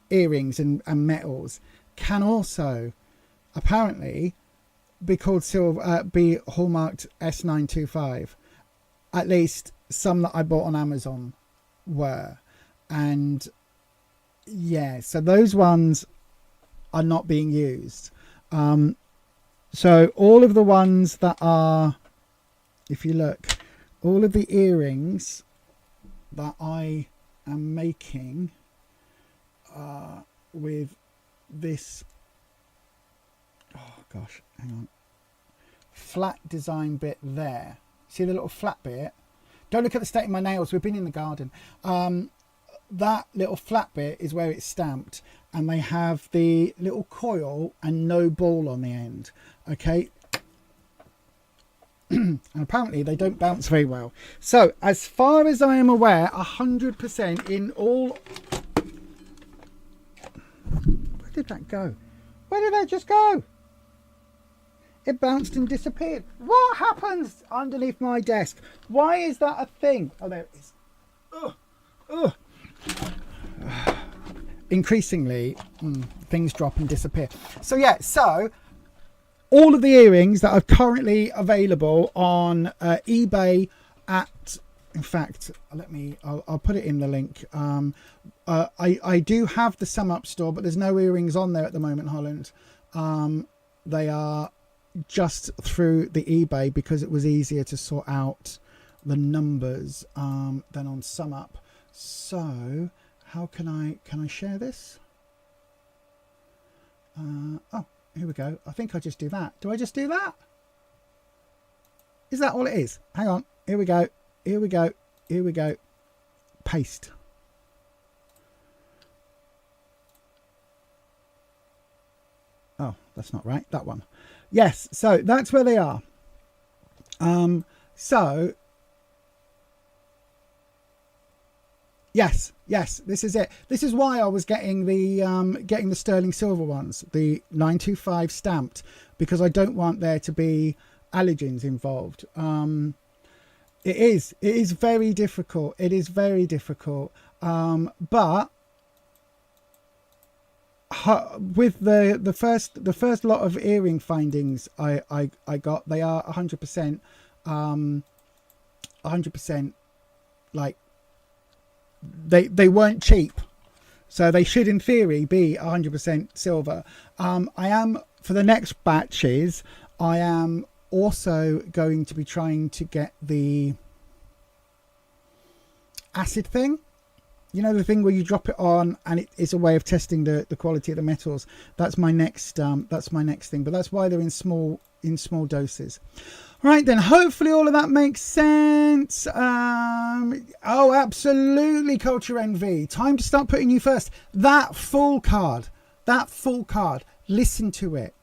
earrings and metals can also apparently be called silver, be hallmarked S925. At least some that I bought on Amazon were. And yeah, so those ones are not being used. So all of the ones that are, if you look, all of the earrings that I am making with this, oh gosh, hang on, flat design bit there. See the little flat bit? Don't look at the state of my nails. We've been in the garden. That little flat bit is where it's stamped, and they have the little coil and no ball on the end. Okay. And apparently they don't bounce very well. So as far as I am aware, 100% in all. Where did that go? Where did that just go? It bounced and disappeared. What happens underneath my desk? Why is that a thing? Oh, there it is. Ugh. Ugh. Increasingly, things drop and disappear. So yeah, so all of the earrings that are currently available on eBay at, in fact, I'll put it in the link. I do have the Sum Up store, but there's no earrings on there at the moment, Holland. They are just through the eBay because it was easier to sort out the numbers than on Sum Up. So how can I share this? Oh, here we go. I think I just do that. Do I just do that? Is that all it is? Hang on. Here we go. Here we go. Here we go. Paste. Oh, that's not right. That one. Yes. So that's where they are. So yes, this is it. This is why I was getting the sterling silver ones, the 925 stamped, because I don't want there to be allergens involved. It is very difficult. It is very difficult. But with the first lot of earring findings I got, they are 100% 100% like they weren't cheap, so they should in theory be 100% silver. I am, for the next batches, I am also going to be trying to get the acid thing, you know, the thing where you drop it on and it's a way of testing the quality of the metals. That's my next thing, but that's why they're in small doses. Right then, hopefully all of that makes sense. Oh, absolutely, Culture Envy. Time to start putting you first. That full card, listen to it,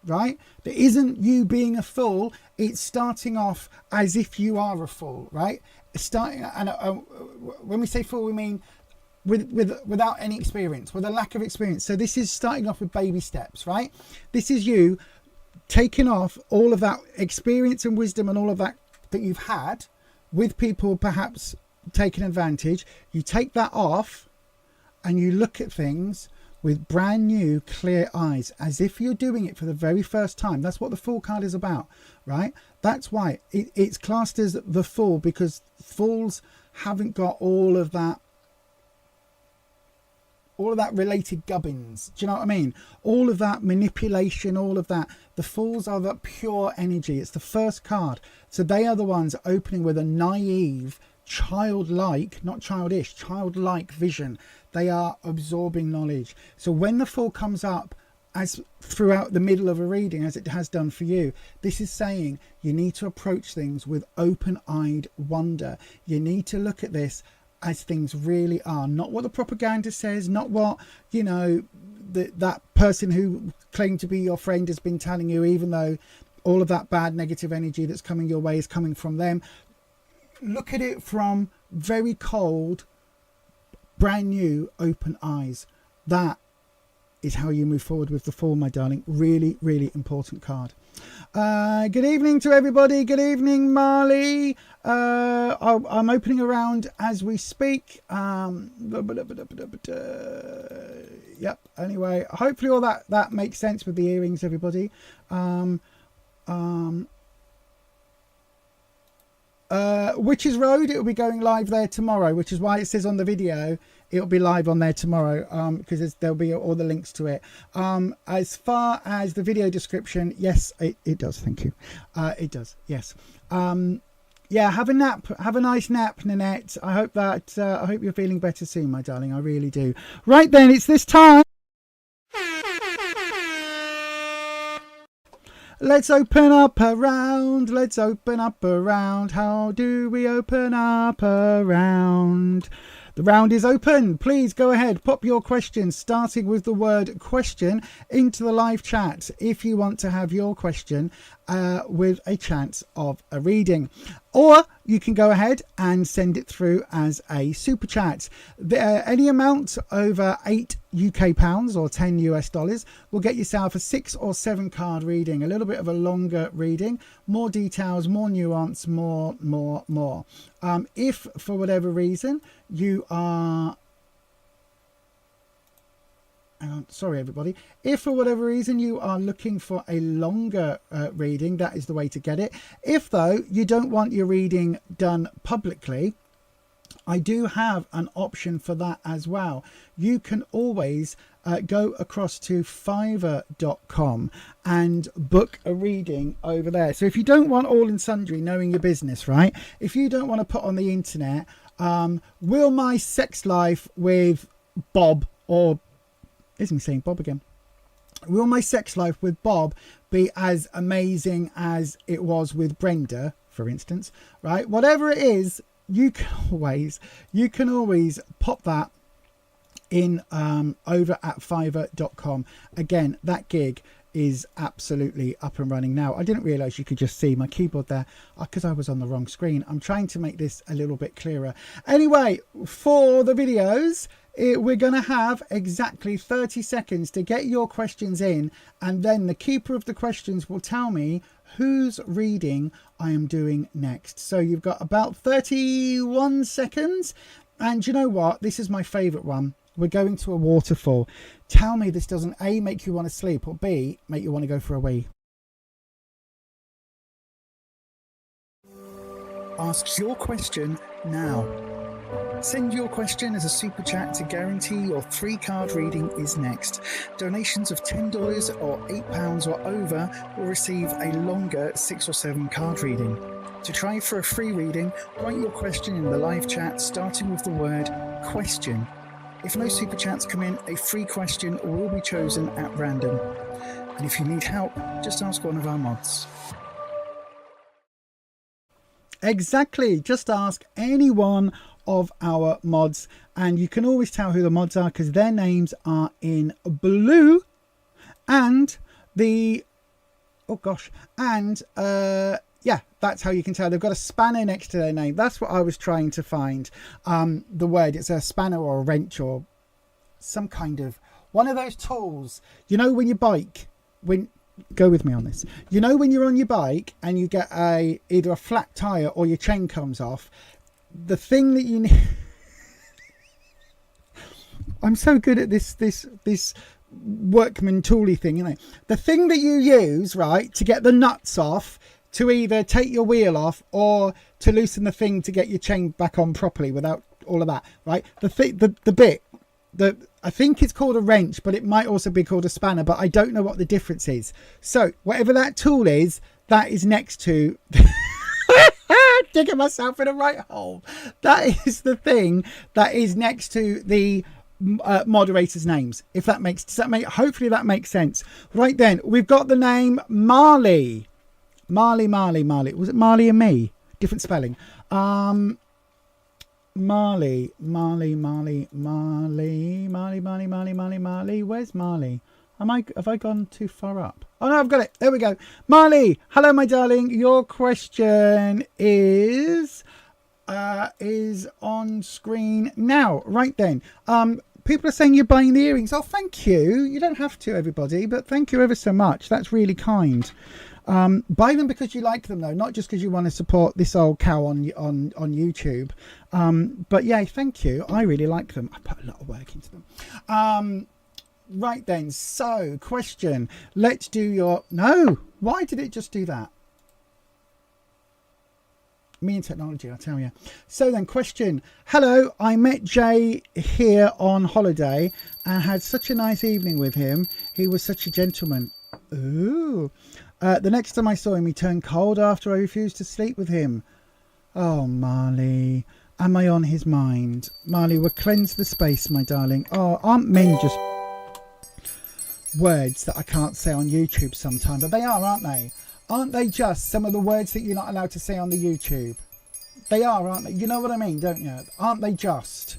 right? There isn't you being a fool. It's starting off as if you are a fool, right? When we say fool, we mean without any experience, with a lack of experience. So this is starting off with baby steps, right? This is you taking off all of that experience and wisdom and all of that you've had with people perhaps taking advantage. You take that off and you look at things with brand new clear eyes, as if you're doing it for the very first time. That's what the Fool card is about, right? That's why it's classed as the Fool, because fools haven't got all of that related gubbins. Do you know what I mean? All of that manipulation, all of that. The Fools are that pure energy. It's the first card. So they are the ones opening with a naive, childlike, not childish, childlike vision. They are absorbing knowledge. So when the Fool comes up, as throughout the middle of a reading, as it has done for you, this is saying you need to approach things with open-eyed wonder. You need to look at this as things really are, not what the propaganda says, not what, you know, that person who claimed to be your friend has been telling you, even though all of that bad negative energy that's coming your way is coming from them. Look at it from very cold, brand new, open eyes. That is how you move forward with the Fool, my darling. Really, really important card. Good evening to everybody. Good evening, Marley. I'm opening around as we speak. Yep. Anyway, hopefully all that makes sense with the earrings, everybody. Witches Road, it will be going live there tomorrow, which is why it says on the video it'll be live on there tomorrow, because there'll be all the links to it. As far as the video description, yes, it does. Thank you. It does. Yes. Yeah, have a nap. Have a nice nap, Nanette. I hope you're feeling better soon, my darling. I really do. Right then, it's this time. Let's open up a round. Let's open up a round. How do we open up a round? The round is open. Please go ahead, pop your questions, starting with the word question, into the live chat if you want to have your question with a chance of a reading. Or you can go ahead and send it through as a super chat. Any amount over £8 or 10 US dollars will get yourself a 6 or 7 card reading, a little bit of a longer reading, more details, more nuance, more. If for whatever reason you are... sorry everybody, if for whatever reason you are looking for a longer reading, that is the way to get it. If though you don't want your reading done publicly, I do have an option for that as well. You can always go across to fiverr.com and book a reading over there. So if you don't want all and sundry knowing your business, right, if you don't want to put on the internet, will my sex life with Bob, or isn't he saying Bob again? Will my sex life with Bob be as amazing as it was with Brenda, for instance, right? Whatever it is, you can always pop that in over at fiverr.com. Again, that gig is absolutely up and running now. I didn't realize you could just see my keyboard there because I was on the wrong screen. I'm trying to make this a little bit clearer. Anyway, for the videos, we're going to have exactly 30 seconds to get your questions in, and then the keeper of the questions will tell me whose reading I am doing next. So you've got about 31 seconds, and you know what, this is my favorite one. We're going to a waterfall. Tell me this doesn't A, make you want to sleep, or B, make you want to go for a wee. Ask your question now. Send your question as a super chat to guarantee your 3-card reading is next. Donations of $10 or £8 or over will receive a longer 6 or 7 card reading. To try for a free reading, write your question in the live chat starting with the word question. If no super chats come in, a free question will be chosen at random. And if you need help, just ask one of our mods. Exactly, just ask any one of our mods, and you can always tell who the mods are because their names are in blue, and yeah, that's how you can tell. They've got a spanner next to their name. That's what I was trying to find. The word, it's a spanner or a wrench or some kind of one of those tools, you know, when you bike, go with me on this, you know, when you're on your bike and you get either a flat tire or your chain comes off, the thing that you need I'm so good at this workman tooly thing, you know, the thing that you use, right, to get the nuts off, to either take your wheel off or to loosen the thing to get your chain back on properly without all of that, right? The bit that I think it's called a wrench, but it might also be called a spanner, but I don't know what the difference is. So whatever that tool is, that is next to digging myself in a right hole. That is the thing that is next to the moderators' names. If that makes, hopefully that makes sense. Right then, we've got the name Marley. Marley. Was it Marley and me? Different spelling. Marley. Where's Marley? Have I gone too far up? Oh no, I've got it. There we go. Marley, hello my darling. Your question is on screen now. Right then. People are saying you're buying the earrings. Oh, thank you. You don't have to, everybody, but thank you ever so much. That's really kind. Buy them because you like them though, not just because you want to support this old cow on YouTube. But yeah, thank you. I really like them. I put a lot of work into them. Right then, so question. Let's do your... No, why did it just do that? Me and technology, I'll tell you. So then, question. Hello, I met Jay here on holiday and had such a nice evening with him. He was such a gentleman. Ooh. The next time I saw him, he turned cold after I refused to sleep with him. Oh, Marley. Am I on his mind? Marley, we'll cleanse the space, my darling. Oh, aren't men just words that I can't say on YouTube sometimes? But they are, aren't they? Aren't they just some of the words that you're not allowed to say on the YouTube? They are, aren't they? You know what I mean, don't you? Aren't they just?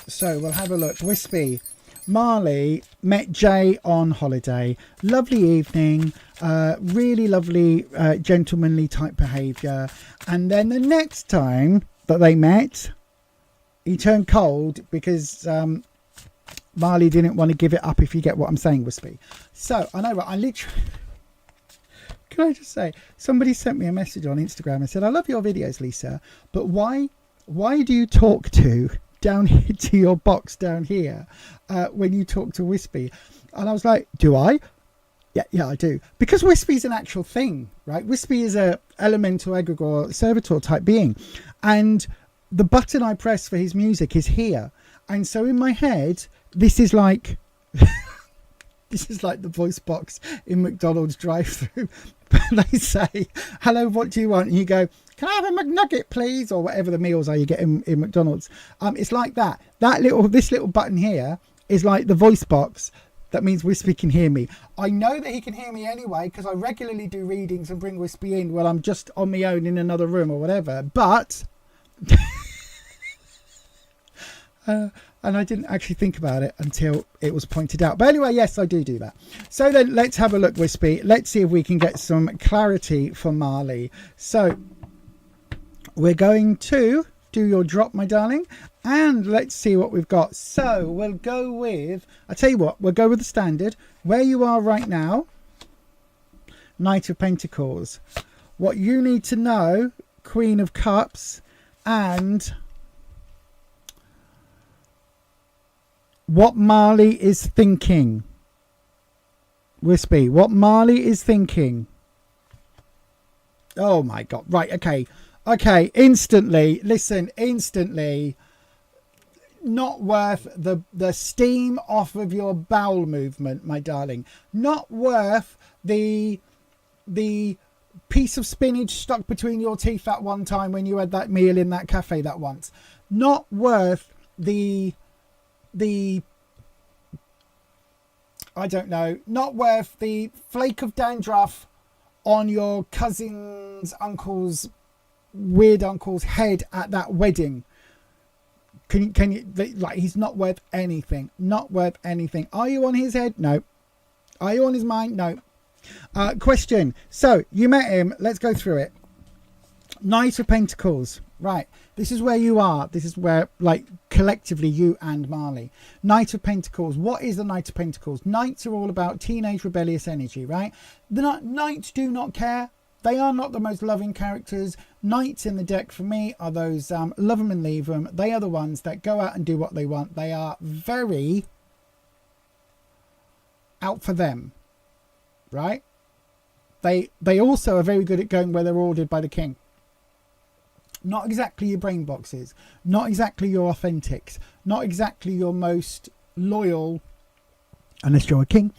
So we'll have a look. Wispy. Marley met Jay on holiday. Lovely evening. Really lovely, gentlemanly type behaviour. And then the next time that they met, he turned cold because Marley didn't want to give it up, if you get what I'm saying, Wispy. So, I know, right? I literally... Can I just say, somebody sent me a message on Instagram and said, I love your videos, Lisa, but why do you talk down here to your box down here when you talk to Wispy? And I was like, do I? Yeah, I do. Because Wispy's an actual thing, right? Wispy is a elemental egregore servitor type being. And the button I press for his music is here. And so in my head, this is like... This is like the voice box in McDonald's drive-thru. They say, hello, what do you want? And you go, can I have a McNugget, please? Or whatever the meals are you get in McDonald's. It's like that. This little button here is like the voice box. That means Wispy can hear me. I know that he can hear me anyway because I regularly do readings and bring Wispy in while I'm just on my own in another room or whatever. But... and I didn't actually think about it until it was pointed out. But anyway, yes, I do that. So then let's have a look, Wispy. Let's see if we can get some clarity for Marley. So we're going to do your drop, my darling. And let's see what we've got. So we'll go with... I tell you what, we'll go with the standard. Where you are right now, Knight of Pentacles. What you need to know, Queen of Cups, and... what Marley is thinking. Wispy, what Marley is thinking. Oh my God. Right, okay, instantly, listen, instantly, not worth the steam off of your bowel movement, my darling. Not worth the piece of spinach stuck between your teeth that one time when you had that meal in that cafe that once. Not worth the I don't know, not worth the flake of dandruff on your cousin's weird uncle's head at that wedding. Can you like, he's not worth anything. Not worth anything. Are you on his head? No. Are you on his mind? No. Question. So you met him. Let's go through it. Knight of Pentacles. Right. This is where you are. This is where, like, collectively you and Marley. Knight of Pentacles. What is the Knight of Pentacles? Knights are all about teenage rebellious energy, right? The Knights do not care. They are not the most loving characters. Knights in the deck for me are those love them and leave them. They are the ones that go out and do what they want. They are very out for them, right? They also are very good at going where they're ordered by the king. Not exactly your brain boxes, not exactly your authentics, not exactly your most loyal, unless you're a king,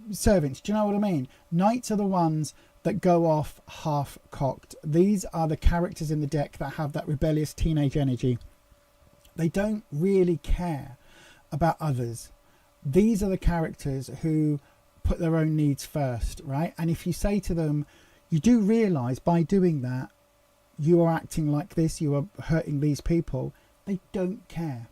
servants. Do you know what I mean? Knights are the ones that go off half-cocked. These are the characters in the deck that have that rebellious teenage energy. They don't really care about others. These are the characters who put their own needs first, right? And if you say to them, you do realise by doing that, you are acting like this, you are hurting these people, they don't care.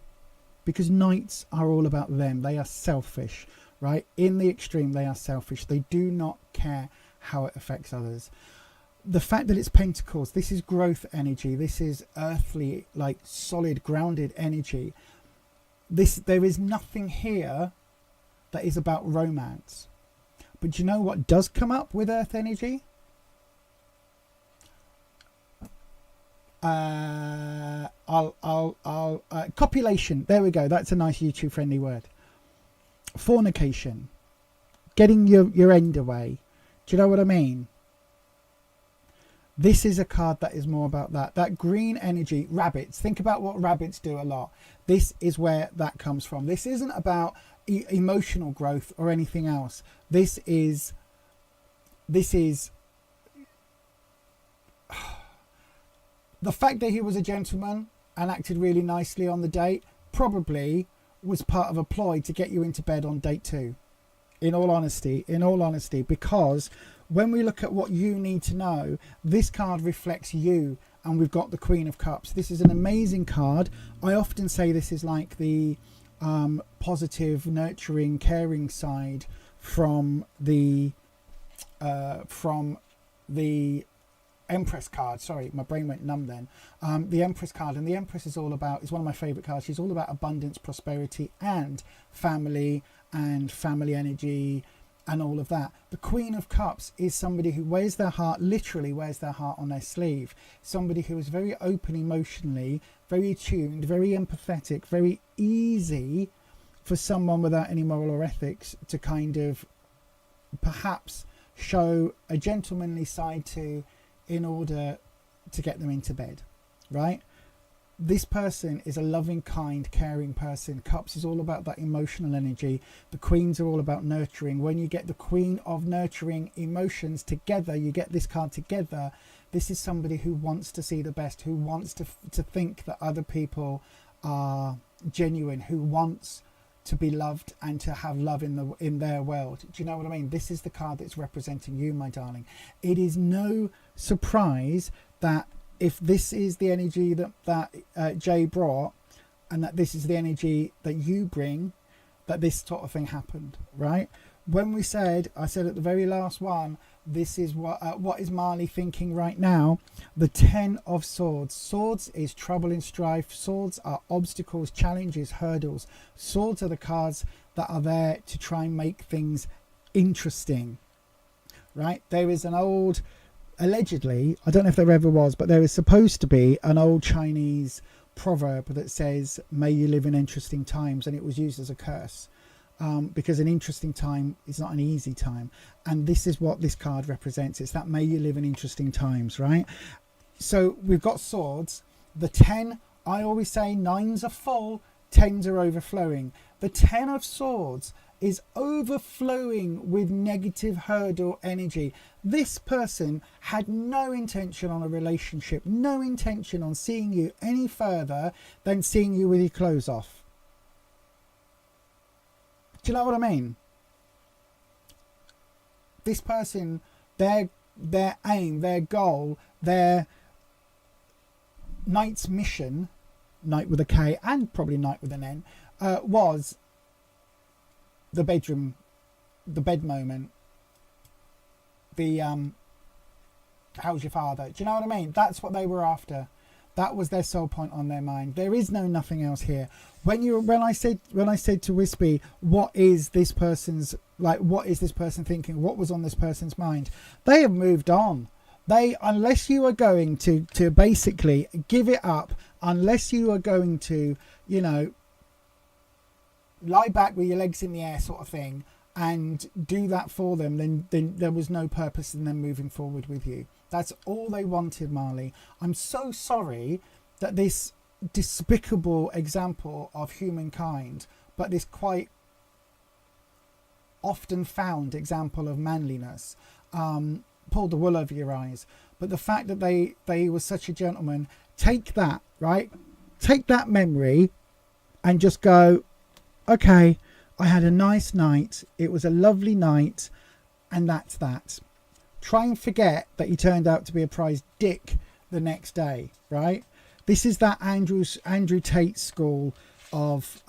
Because knights are all about them. They are selfish, right? In the extreme, they are selfish. They do not care how it affects others. The fact that it's pentacles, this is growth energy. This is earthly, like solid, grounded energy. There is nothing here that is about romance. But do you know what does come up with earth energy? Copulation. There we go. That's a nice YouTube friendly word. Fornication. Getting your end away. Do you know what I mean? This is a card that is more about that. That green energy. Rabbits. Think about what rabbits do a lot. This is where that comes from. This isn't about emotional growth or anything else. This is the fact that he was a gentleman and acted really nicely on the date probably was part of a ploy to get you into bed on date 2. In all honesty, because when we look at what you need to know, this card reflects you, and we've got the Queen of Cups. This is an amazing card. I often say this is like the positive, nurturing, caring side from the from the Empress card. Sorry, my brain went numb then. The Empress card, and the Empress is one of my favorite cards. She's all about abundance, prosperity, and family energy and all of that. The Queen of Cups is somebody who wears their heart, literally wears their heart on their sleeve. Somebody who is very open emotionally, very attuned, very empathetic, very easy for someone without any moral or ethics to kind of perhaps show a gentlemanly side to, in order to get them into bed, right? This person is a loving, kind, caring person. Cups is all about that emotional energy. The Queens are all about nurturing. When you get the Queen of nurturing emotions together, you get this card together. This is somebody who wants to see the best, who wants to think that other people are genuine, who wants to be loved and to have love in their world. Do you know what I mean? This is the card that's representing you, my darling. It is no surprise that if this is the energy that Jay brought, and that this is the energy that you bring, that this sort of thing happened, right? When I said at the very last one, this is what is Marley thinking right now? The 10 of Swords. Swords is trouble and strife. Swords are obstacles, challenges, hurdles. Swords are the cards that are there to try and make things interesting, right? There is an old, allegedly, I don't know if there ever was, but there is supposed to be an old Chinese proverb that says, may you live in interesting times, and it was used as a curse. Because an interesting time is not an easy time, and this is what this card represents. It's that may you live in interesting times, right? So we've got Swords. The 10, I always say 9s are full, 10s are overflowing. The 10 of Swords is overflowing with negative hurdle energy. This person had no intention on a relationship, no intention on seeing you any further than seeing you with your clothes off. Do you know what I mean? This person, their aim, their goal, their knight's mission, knight with a K and probably knight with an N, was the bedroom, the bed moment, the how's your father? Do you know what I mean? That's what they were after. That was their sole point on their mind. There is nothing else here. When I said to Wispy, what is this person's, like, what is this person thinking? What was on this person's mind? They have moved on. Unless you are going to basically give it up, unless you are going to, you know, lie back with your legs in the air sort of thing and do that for them, then there was no purpose in them moving forward with you. That's all they wanted, Marley. I'm so sorry that this despicable example of humankind, but this quite often found example of manliness, pulled the wool over your eyes. But the fact that they were such a gentleman, take that, right? Take that memory and just go, okay, I had a nice night. It was a lovely night. And that's that. Try and forget that he turned out to be a prize dick the next day, right? This is that Andrew Tate school of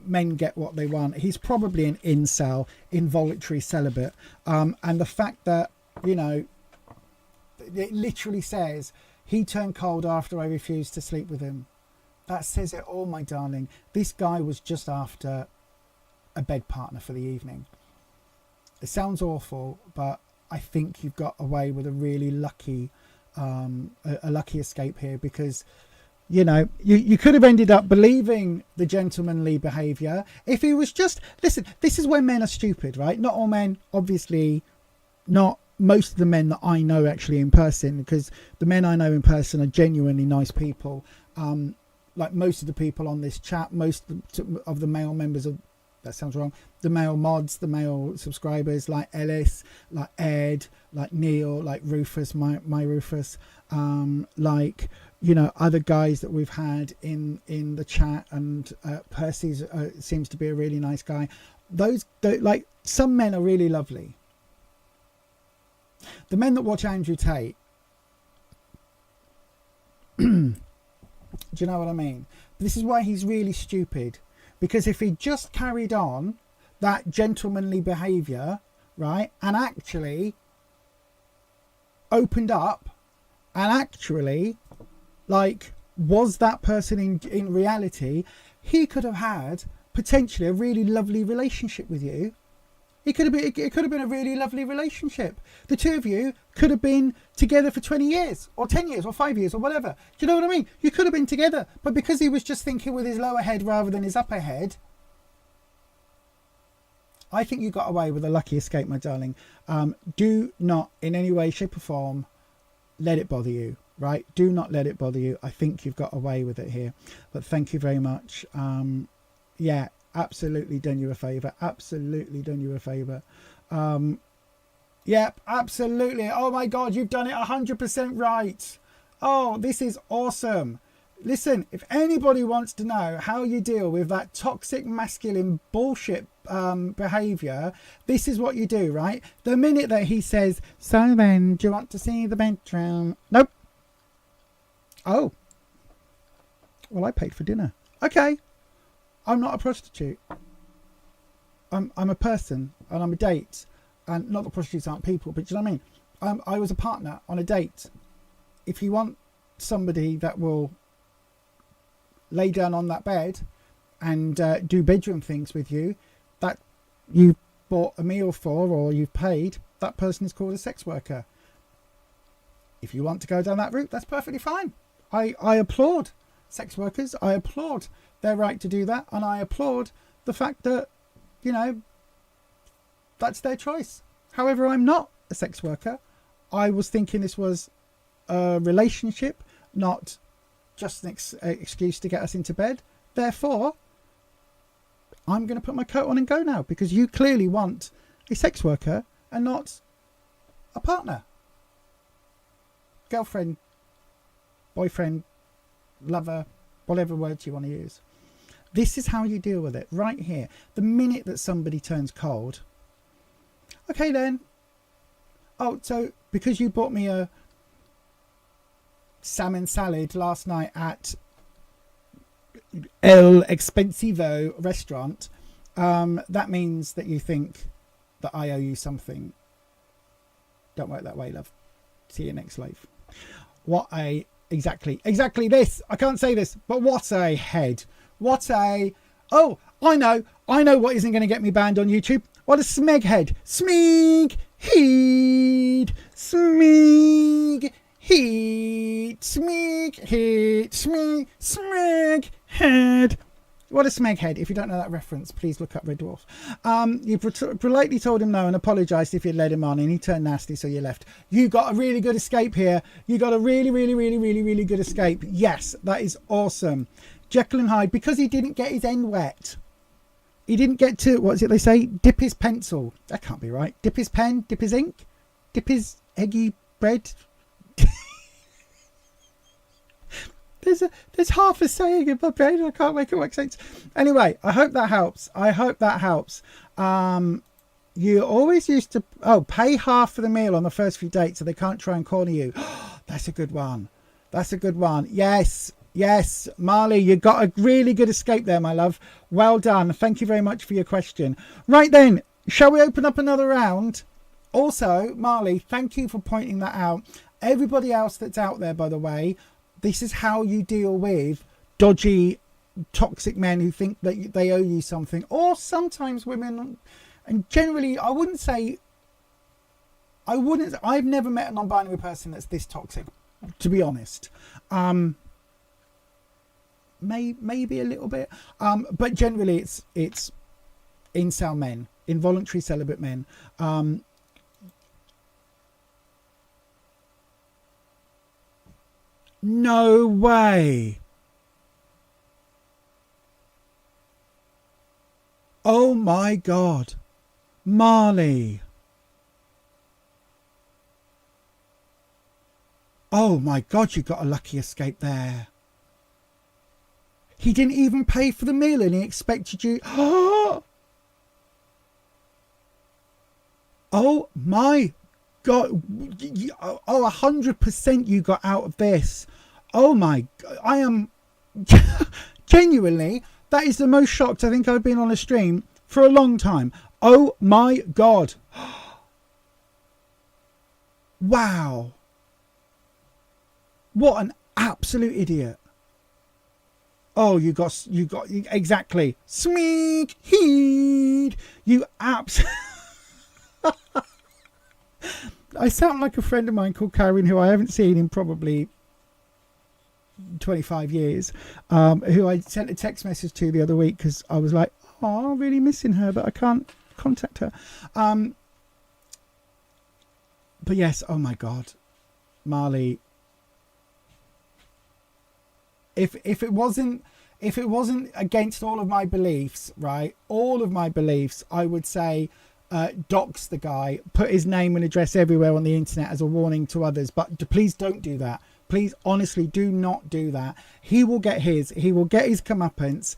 men get what they want. He's probably an incel, involuntary celibate. And the fact that, you know, it literally says he turned cold after I refused to sleep with him. That says it all, my darling. This guy was just after a bed partner for the evening. It sounds awful, but I think you've got away with a really lucky a lucky escape here, because, you know, you could have ended up believing the gentlemanly behaviour if he was just, listen, this is where men are stupid, right? Not all men, obviously, not most of the men that I know actually in person, because the men I know in person are genuinely nice people. Like most of the people on this chat, most of the male members of, that sounds wrong, the male mods, the male subscribers, like Ellis, like Ed, like Neil, like Rufus, my Rufus, like, you know, other guys that we've had in the chat, and Percy seems to be a really nice guy. Like, some men are really lovely. The men that watch Andrew Tate, do you know what I mean? This is why he's really stupid. Because if he just carried on that gentlemanly behaviour, right, and actually opened up and actually, like, was that person in reality, he could have had potentially a really lovely relationship with you. It could have been a really lovely relationship. The two of you could have been together for 20 years or 10 years or 5 years or whatever. Do you know what I mean? You could have been together, but because he was just thinking with his lower head rather than his upper head, I think you got away with a lucky escape, my darling. Do not in any way, shape or form let it bother you, right? Do not let it bother you. I think you've got away with it here, but thank you very much. Yeah, absolutely done you a favour. Absolutely done you a favour. Yep, absolutely. Oh my God, you've done it 100% right. Oh, this is awesome. Listen, if anybody wants to know how you deal with that toxic masculine bullshit behaviour, this is what you do, right? The minute that he says, so then, do you want to see the bedroom? Nope. Oh. Well, I paid for dinner. Okay. I'm not a prostitute. I'm a person and I'm a date. And not that prostitutes aren't people, but do you know what I mean? I was a partner on a date. If you want somebody that will lay down on that bed and do bedroom things with you, that you bought a meal for or you've paid, that person is called a sex worker. If you want to go down that route, that's perfectly fine. I applaud sex workers. I applaud their right to do that, and I applaud the fact that, you know, that's their choice. However, I'm not a sex worker. I was thinking this was a relationship, not just an excuse to get us into bed. Therefore, I'm going to put my coat on and go now, because you clearly want a sex worker and not a partner, girlfriend, boyfriend, lover, whatever words you want to use. This is how you deal with it right here. The minute that somebody turns cold, okay then. Oh, so because you bought me a salmon salad last night at El Expensivo restaurant, that means that you think that I owe you something. Don't work that way, love. See you next life. What a exactly this. I can't say this, but what a head. What a... Oh, I know what isn't going to get me banned on YouTube. What a smeg head. Smeg heed. Smeg heat. Smeg heat. Smeg head. What a smeg head. If you don't know that reference, please look up Red Dwarf. You politely told him no and apologised if you'd led him on, and he turned nasty, so you left. You got a really good escape here. You got a really good escape. Yes, that is awesome. Jekyll and Hyde, because he didn't get his end wet. He didn't get to, what is it they say? Dip his pencil. That can't be right. Dip his pen, dip his ink, dip his eggy bread. There's half a saying in my brain. I can't make it make sense. Anyway, I hope that helps. You always used to pay half for the meal on the first few dates so they can't try and corner you. That's a good one. Yes, Marley, you got a really good escape there, my love. Well done. Thank you very much for your question. Right then, shall we open up another round? Also, Marley, thank you for pointing that out. Everybody else that's out there, by the way, this is how you deal with dodgy, toxic men who think that they owe you something. Or sometimes women, and generally, I've never met a non-binary person that's this toxic, to be honest. Maybe a little bit, but generally it's incel men, involuntary celibate men. No way. Oh my God, Marley. Oh my God, you got a lucky escape there. He didn't even pay for the meal and he expected you. Oh my God. Oh, 100% you got out of this. Oh my God. I am genuinely, that is the most shocked I think I've been on a stream for a long time. Oh my God. Wow. What an absolute idiot. Oh, you got exactly. Smeek heed. You I sound like a friend of mine called Karen, who I haven't seen in probably 25 years, who I sent a text message to the other week because I was like, oh, I'm really missing her, but I can't contact her. But yes, oh my God, Marley. If it wasn't against all of my beliefs, right? All of my beliefs, I would say dox the guy, put his name and address everywhere on the internet as a warning to others. But please don't do that. Please, honestly, do not do that. He will get his comeuppance.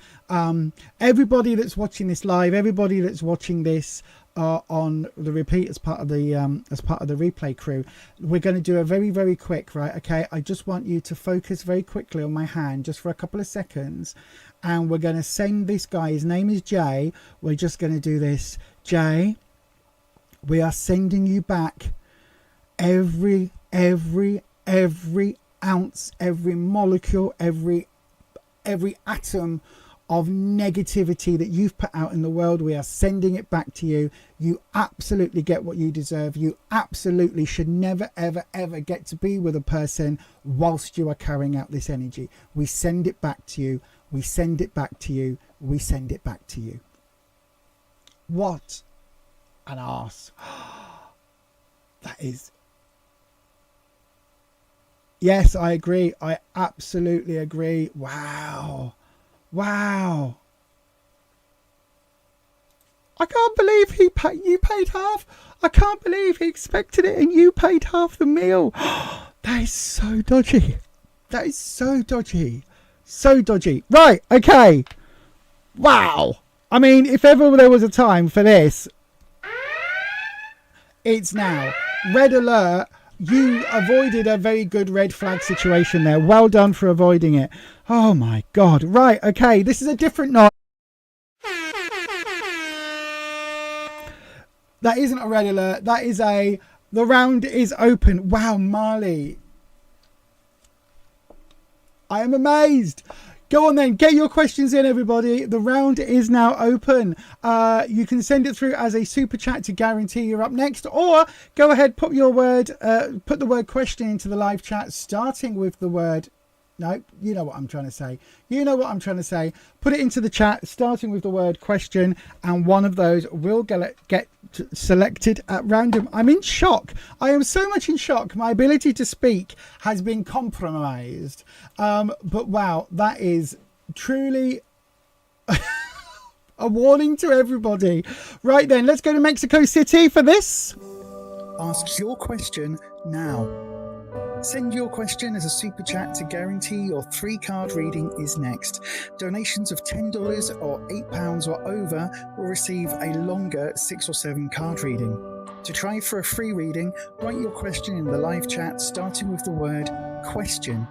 Everybody that's watching this live, everybody that's watching this on the repeat as part of the replay crew, we're going to do a very, very quick, right? Okay, I just want you to focus very quickly on my hand just for a couple of seconds, and we're going to send this guy, his name is Jay, we're just going to do this. Jay, we are sending you back every ounce, every molecule, every atom of negativity that you've put out in the world. We are sending it back to you. You absolutely get what you deserve. You absolutely should never, ever, ever get to be with a person whilst you are carrying out this energy. We send it back to you. We send it back to you. We send it back to you. What an arse. That is. Yes, I agree. I absolutely agree. Wow. Wow. I can't believe you paid half. I can't believe he expected it and you paid half the meal. That is so dodgy. That is so dodgy. So dodgy. Right, okay. Wow. I mean, if ever there was a time for this, it's now. Red alert. You avoided a very good red flag situation there. Well done for avoiding it. Oh my God. Right. Okay. This is a different knot. That isn't a red alert. That is the round is open. Wow, Marley. I am amazed. Go on then, get your questions in, everybody. The round is now open. You can send it through as a super chat to guarantee you're up next, or go ahead, put the word question into the live chat, starting with the word. No, you know what I'm trying to say. You know what I'm trying to say. Put it into the chat, starting with the word question, and one of those will get selected at random. I'm in shock. I am so much in shock. My ability to speak has been compromised. But wow, that is truly a warning to everybody. Right then, let's go to Mexico City for this. Ask your question now. Send your question as a super chat to guarantee your 3-card reading is next. Donations of $10 or £8 or over will receive a longer 6 or 7 card reading. To try for a free reading, write your question in the live chat starting with the word question.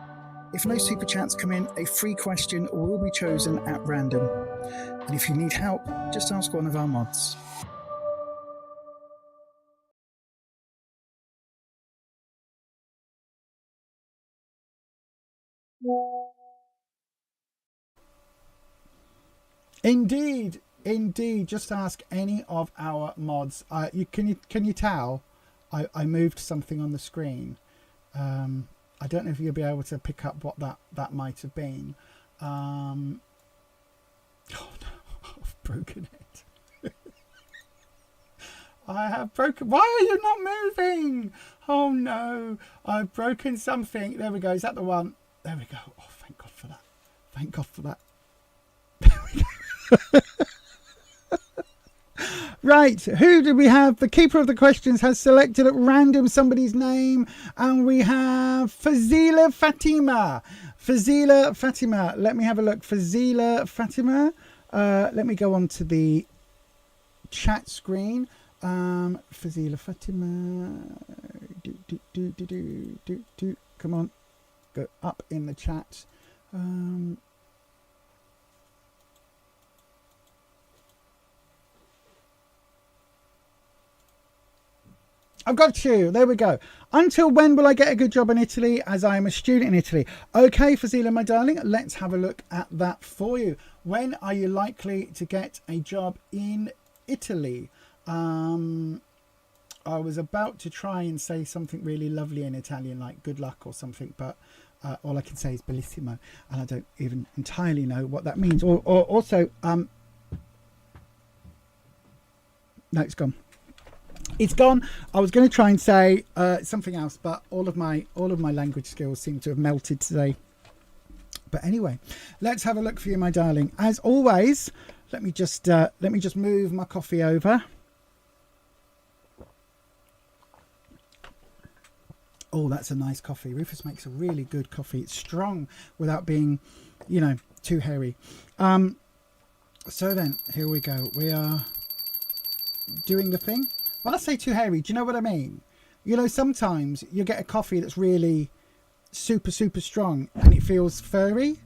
If no super chats come in, a free question will be chosen at random. And if you need help, just ask one of our mods. Indeed. Just ask any of our mods. Can you tell? I moved something on the screen. I don't know if you'll be able to pick up what that might have been. Oh no, I've broken it. I have broken. Why are you not moving? Oh no, I've broken something. There we go. Is that the one? There we go. Oh, thank God for that. Thank God for that. There we go. Right, who do we have? The keeper of the questions has selected at random somebody's name, and we have Fazila Fatima. Fazila Fatima. Let me have a look. Fazila Fatima. Let me go on to the chat screen. Fazila Fatima. Come on, go up in the chat. I've got you. There we go. Until when will I get a good job in Italy, as I am a student in Italy? Okay, Fazila, my darling, let's have a look at that for you. When are you likely to get a job in Italy? I was about to try and say something really lovely in Italian, like good luck or something, but all I can say is bellissimo, and I don't even entirely know what that means. Or also, no, it's gone. It's gone. I was going to try and say something else, but all of my language skills seem to have melted today. But anyway, let's have a look for you, my darling. As always, let me just move my coffee over. Oh, that's a nice coffee. Rufus makes a really good coffee. It's strong without being, you know, too hairy. So then, here we go. We are doing the thing. When I say too hairy, do you know what I mean? You know, sometimes you get a coffee that's really super, super strong and it feels furry.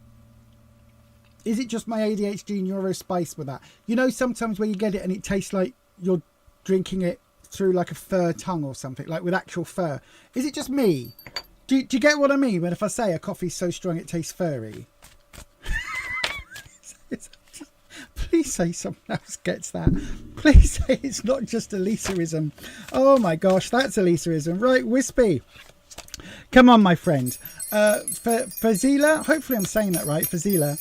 Is it just my ADHD neurospice with that? You know, sometimes when you get it and it tastes like you're drinking it through like a fur tongue or something, like with actual fur. Is it just me? Do you get what I mean when if I say a coffee's so strong it tastes furry? Please say someone else gets that. Please say it's not just a Lisaism. Oh my gosh, that's a Lisaism. Right, Wispy. Come on, my friend. Fazila, hopefully I'm saying that right, Fazila,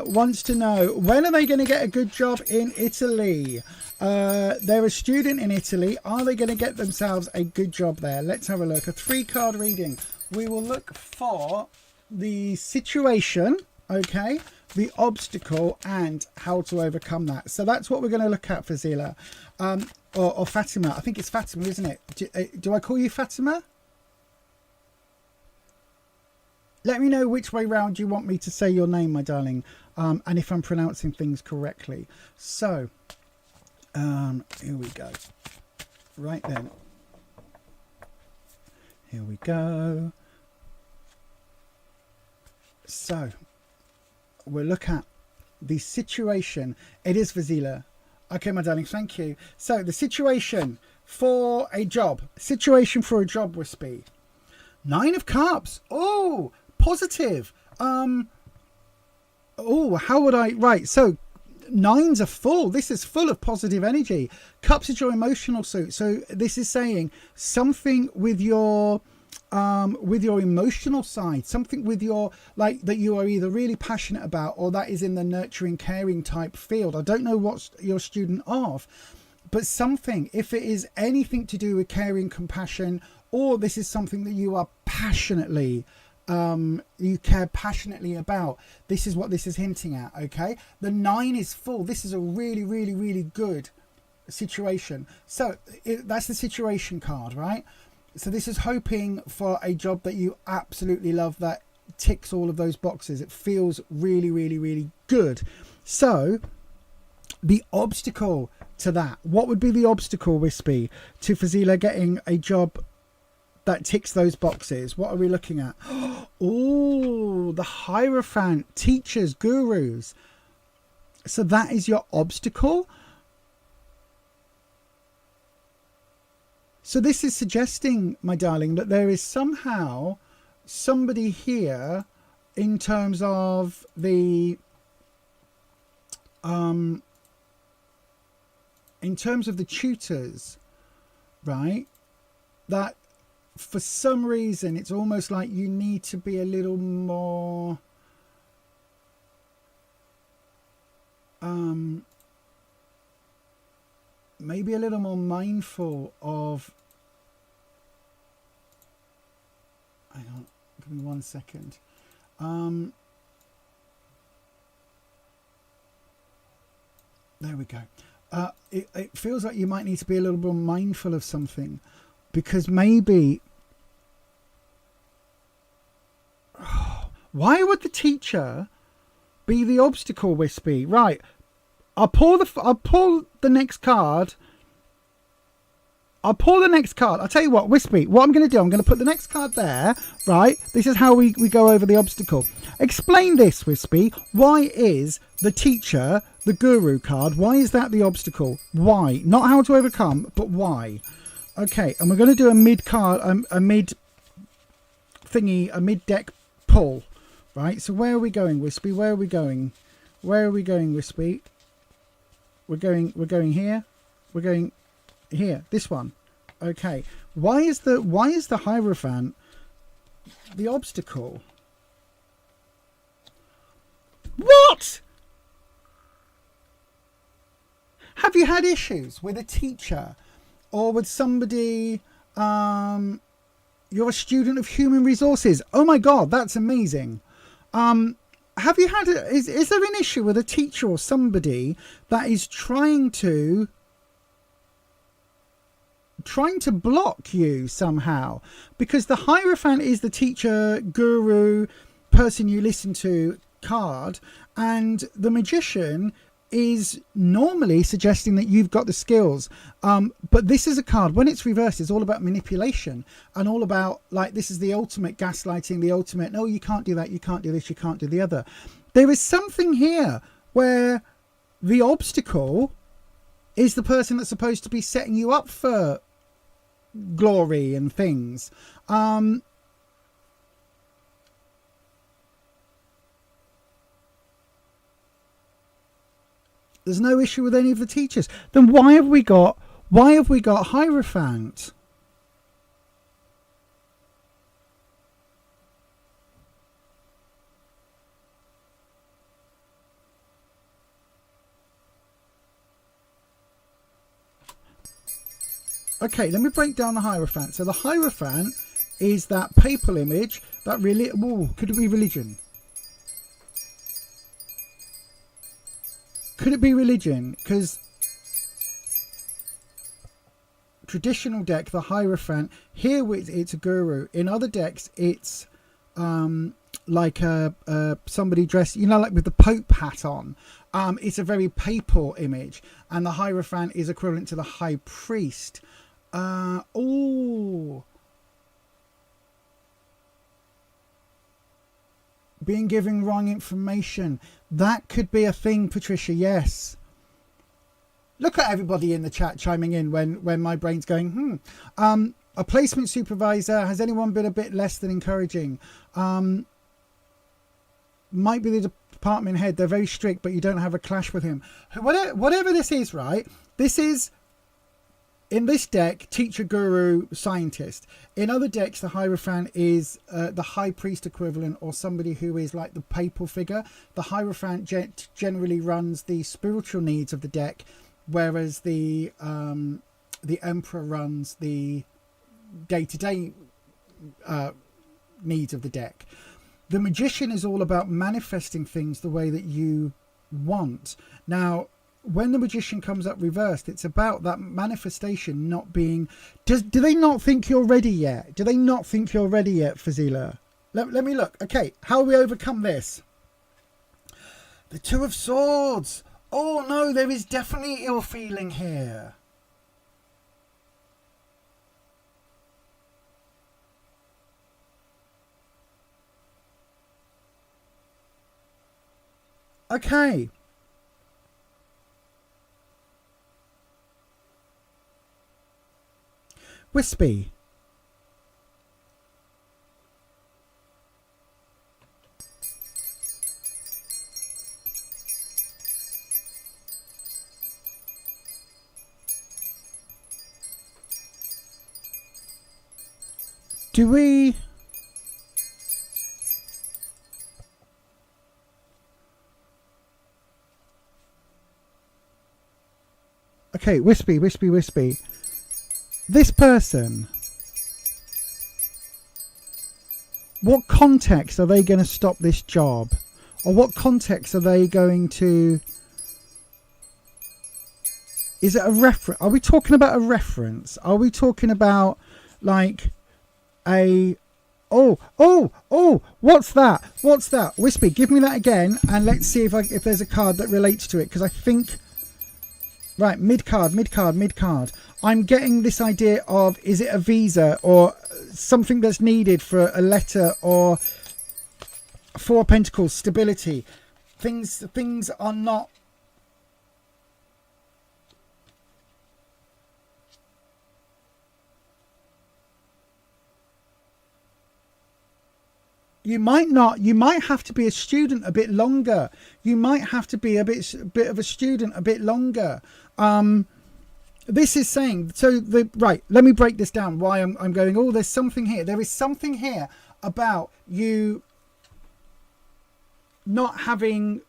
wants to know, when are they going to get a good job in Italy? They're a student in Italy. Are they going to get themselves a good job there? Let's have a look. A 3-card reading. We will look for the situation, okay, the obstacle, and how to overcome that. So that's what we're going to look at, Fazila. Or Fatima. I think it's Fatima, isn't it? Do I call you Fatima? Let me know which way round you want me to say your name, my darling, and if I'm pronouncing things correctly. So, here we go. Right then. Here we go. So, we'll look at the situation. It is Fazila. Okay, my darling, thank you. So, the situation for a job. Situation for a job, Wispy. 9 of Cups. Oh, positive. Oh, how would I... Right, so 9s are full. This is full of positive energy. Cups is your emotional suit. So this is saying something with your emotional side, something with your, like, that you are either really passionate about or that is in the nurturing, caring type field. I don't know what you're a student of, but something, if it is anything to do with caring, compassion, or this is something that you are passionately you care passionately about, this is what this is hinting at. Okay, the 9 is full. This is a really, really, really good situation. So that's the situation card, right? So this is hoping for a job that you absolutely love, that ticks all of those boxes. It feels really, really, really good. So the obstacle to that, what would be the obstacle, Wispy, to Fazila getting a job that ticks those boxes? What are we looking at? Oh, the Hierophant, teachers, gurus. So that is your obstacle. So this is suggesting, my darling, that there is somehow somebody here in terms of the tutors, right? That for some reason it's almost like you need to be a little more maybe a little more mindful of, hang on, give me 1 second. There we go. It feels like you might need to be a little more mindful of something, because maybe why would the teacher be the obstacle, Wispy? Right, I'll pull the next card. I'll tell you what, Wispy, what I'm going to do, I'm going to put the next card there, right? This is how we go over the obstacle. Explain this, Wispy. Why is the teacher the guru card? Why is that the obstacle? Why? Not how to overcome, but why? Okay, and we're going to do a mid card, a mid thingy, a mid deck pull, right? So where are we going, Wispy? Where are we going? Where are we going, Wispy? We're going here. We're going here. This one. Okay. Why is the Hierophant the obstacle? What? Have you had issues with a teacher or with somebody? You're a student of human resources. Oh my God, that's amazing. Have you had is there an issue with a teacher or somebody that is trying to block you somehow? Because the Hierophant is the teacher, guru, person you listen to card, and the Magician is normally suggesting that you've got the skills, but this is a card, when it's reversed, it's all about manipulation and all about, like, this is the ultimate gaslighting, the ultimate, no, you can't do that, you can't do this, you can't do the other. There is something here where the obstacle is the person that's supposed to be setting you up for glory and things. There's no issue with any of the teachers. Then why have we got Hierophant? Okay, let me break down the Hierophant. So the Hierophant is that papal image that really, could it be religion? Could it be religion? Because traditional deck, the Hierophant, here it's a guru. In other decks, it's like somebody dressed, like with the Pope hat on. It's a very papal image. And the Hierophant is equivalent to the High Priest. Being given wrong information. That could be a thing, Patricia, yes. Look at everybody in the chat chiming in when my brain's going, a placement supervisor, has anyone been a bit less than encouraging? Might be the department head, they're very strict, but you don't have a clash with him. Whatever this is, right? This is, in this deck, teacher, guru, scientist. In other decks, the Hierophant is the High Priest equivalent, or somebody who is like the papal figure. The Hierophant generally runs the spiritual needs of the deck, whereas the Emperor runs the day-to-day needs of the deck. The Magician is all about manifesting things the way that you want. Now, when the Magician comes up reversed, it's about that manifestation not being... Do they not think you're ready yet? Do they not think you're ready yet, Fazila? Let me look. Okay, how will we overcome this? The Two of Swords. Oh no, there is definitely ill feeling here. Okay. Wispy. Do we... Okay, Wispy. This person, what context are they going to stop this job? Or what context are they going to... Is it a reference? Are we talking about a reference? Are we talking about like a... Oh, what's that? Wispy, give me that again and let's see if there's a card that relates to it, because I think... Right, mid card. I'm getting this idea of, is it a visa or something that's needed for a letter, or Four of Pentacles, stability. Things are not... you might not. You might have to be a student a bit longer. You might have to be a bit of a student a bit longer. This is saying, so right, let me break this down, why I'm going, oh, there's something here. There is something here about you not having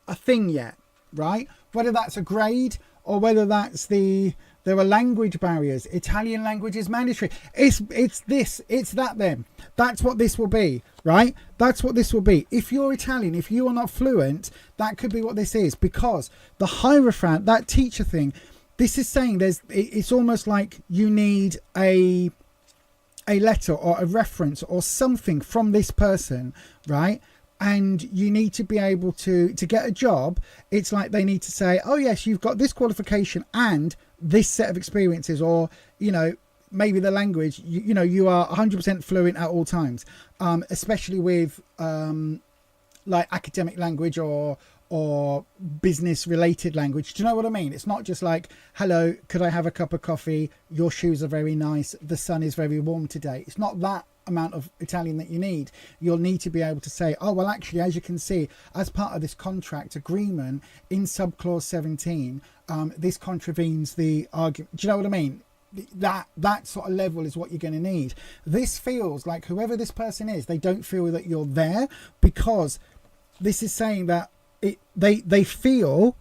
a thing yet, right? Whether that's a grade or whether that's there are language barriers. Italian language is mandatory. It's that then. That's what this will be, right? That's what this will be. If you're Italian, if you are not fluent, that could be what this is, because the Hierophant, that teacher thing, this is saying it's almost like you need a letter or a reference or something from this person, right? And you need to be able to get a job. It's like they need to say, oh yes, you've got this qualification and this set of experiences, or maybe the language, you are 100% fluent at all times, especially with like academic language or business related language. Do you know what I mean? It's not just like, hello, could I have a cup of coffee? Your shoes are very nice. The sun is very warm today. It's not that amount of Italian that you need. You'll need to be able to say, oh, well, actually, as you can see, as part of this contract agreement in subclause 17, this contravenes the argument. Do you know what I mean? That sort of level is what you're going to need. This feels like whoever this person is, they don't feel that you're there, because this is saying that they feel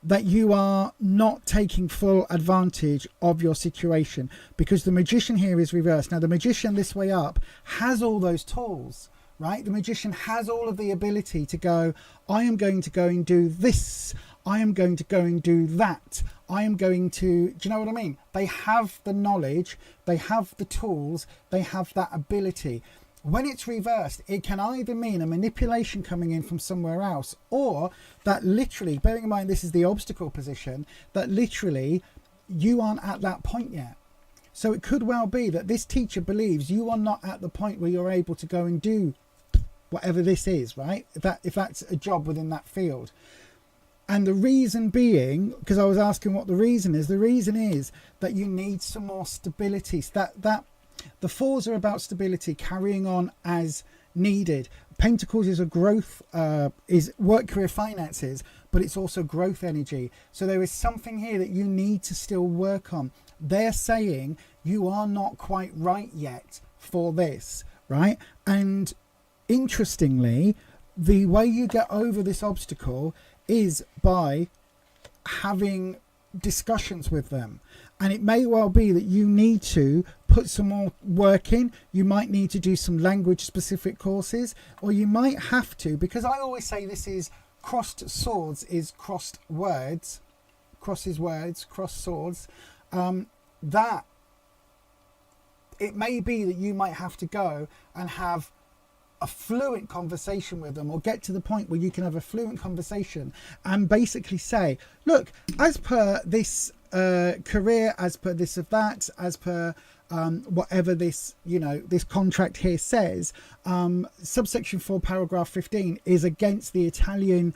that you are not taking full advantage of your situation, because the magician here is reversed. Now the magician this way up has all those tools, right? The magician has all of the ability to go, I am going to go and do this, I am going to go and do that, I am going to, do you know what I mean? They have the knowledge, they have the tools, they have that ability. When it's reversed, it can either mean a manipulation coming in from somewhere else, or that literally, bearing in mind this is the obstacle position, that literally you aren't at that point yet. So it could well be that this teacher believes you are not at the point where you're able to go and do whatever this is, right? If that's a job within that field. And the reason being, because I was asking what the reason is that you need some more stability. That the fours are about stability, carrying on as needed. Pentacles is a growth, is work, career, finances, but it's also growth energy. So there is something here that you need to still work on. They're saying you are not quite right yet for this, right? And interestingly, the way you get over this obstacle is by having discussions with them. And it may well be that you need to put some more work in. You might need to do some language specific courses, or you might have to, because I always say this is crossed swords is crossed words, crosses words, crossed swords, that it may be that you might have to go and have a fluent conversation with them, or get to the point where you can have a fluent conversation and basically say, look, as per this career, as per this of that, as per whatever this, this contract here says, subsection 4 paragraph 15 is against the Italian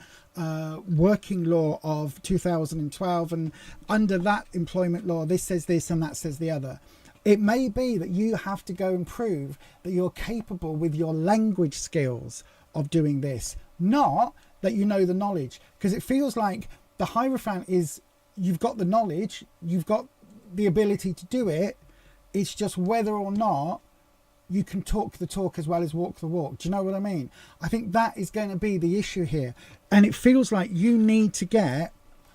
working law of 2012, and under that employment law this says this and that says the other. It may be that you have to go and prove that you're capable with your language skills of doing this, not that you know the knowledge, because it feels like the Hierophant is, you've got the knowledge, you've got the ability to do it, it's just whether or not you can talk the talk as well as walk the walk. Do you know what I mean? I think that is going to be the issue here, and it feels like you need to get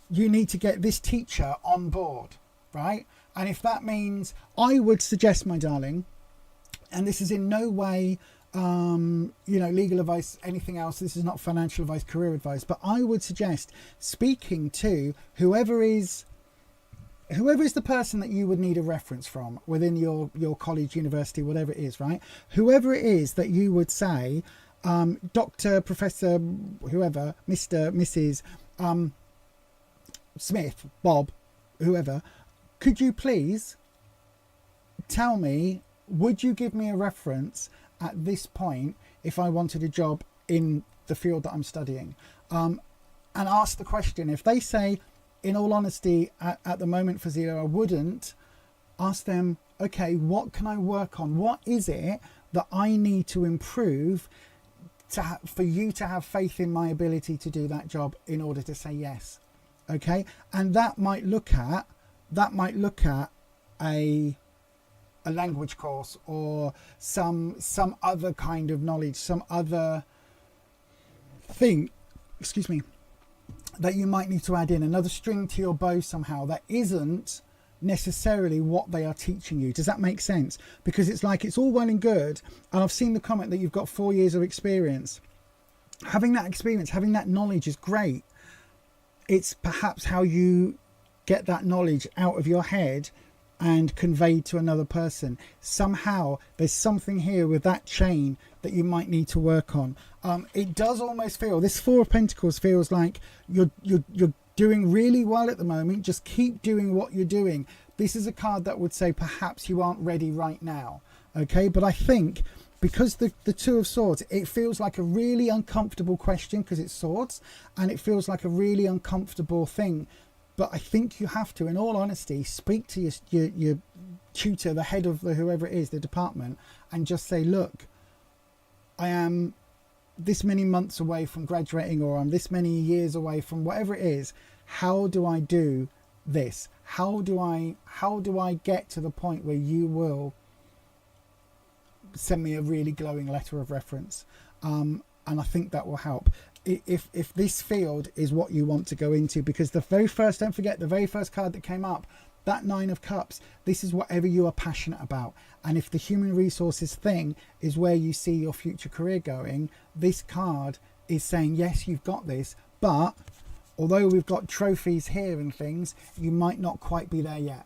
this teacher on board, right? And if that means, I would suggest, my darling, and this is in no way, legal advice, anything else. This is not financial advice, career advice, but I would suggest speaking to whoever is the person that you would need a reference from within your college, university, whatever it is, right? Whoever it is that you would say, Dr., Professor, whoever, Mr., Mrs., Smith, Bob, whoever, could you please tell me, would you give me a reference at this point if I wanted a job in the field that I'm studying? And ask the question. If they say, in all honesty, at the moment for Zero, I wouldn't, ask them, okay, what can I work on? What is it that I need to improve for you to have faith in my ability to do that job in order to say yes. Okay, and that might look at a language course, or some other kind of knowledge, some other thing, excuse me, that you might need to add in, another string to your bow somehow that isn't necessarily what they are teaching you. Does that make sense? Because it's like, it's all well and good, and I've seen the comment that you've got 4 years of experience. Having that experience, having that knowledge is great. It's perhaps how you get that knowledge out of your head and conveyed to another person. Somehow there's something here with that chain that you might need to work on. It does almost feel, this Four of Pentacles feels like you're doing really well at the moment. Just keep doing what you're doing. This is a card that would say perhaps you aren't ready right now. Okay, but I think because the Two of Swords, it feels like a really uncomfortable question because it's swords, and it feels like a really uncomfortable thing. But I think you have to, in all honesty, speak to your tutor, the head of whoever it is, the department, and just say, look, I am this many months away from graduating, or I'm this many years away from whatever it is. How do I do this? How do I get to the point where you will send me a really glowing letter of reference? And I think that will help. If this field is what you want to go into, because the very first, don't forget, the very first card that came up, that Nine of Cups, this is whatever you are passionate about. And if the human resources thing is where you see your future career going, this card is saying, yes, you've got this, but although we've got trophies here and things, you might not quite be there yet.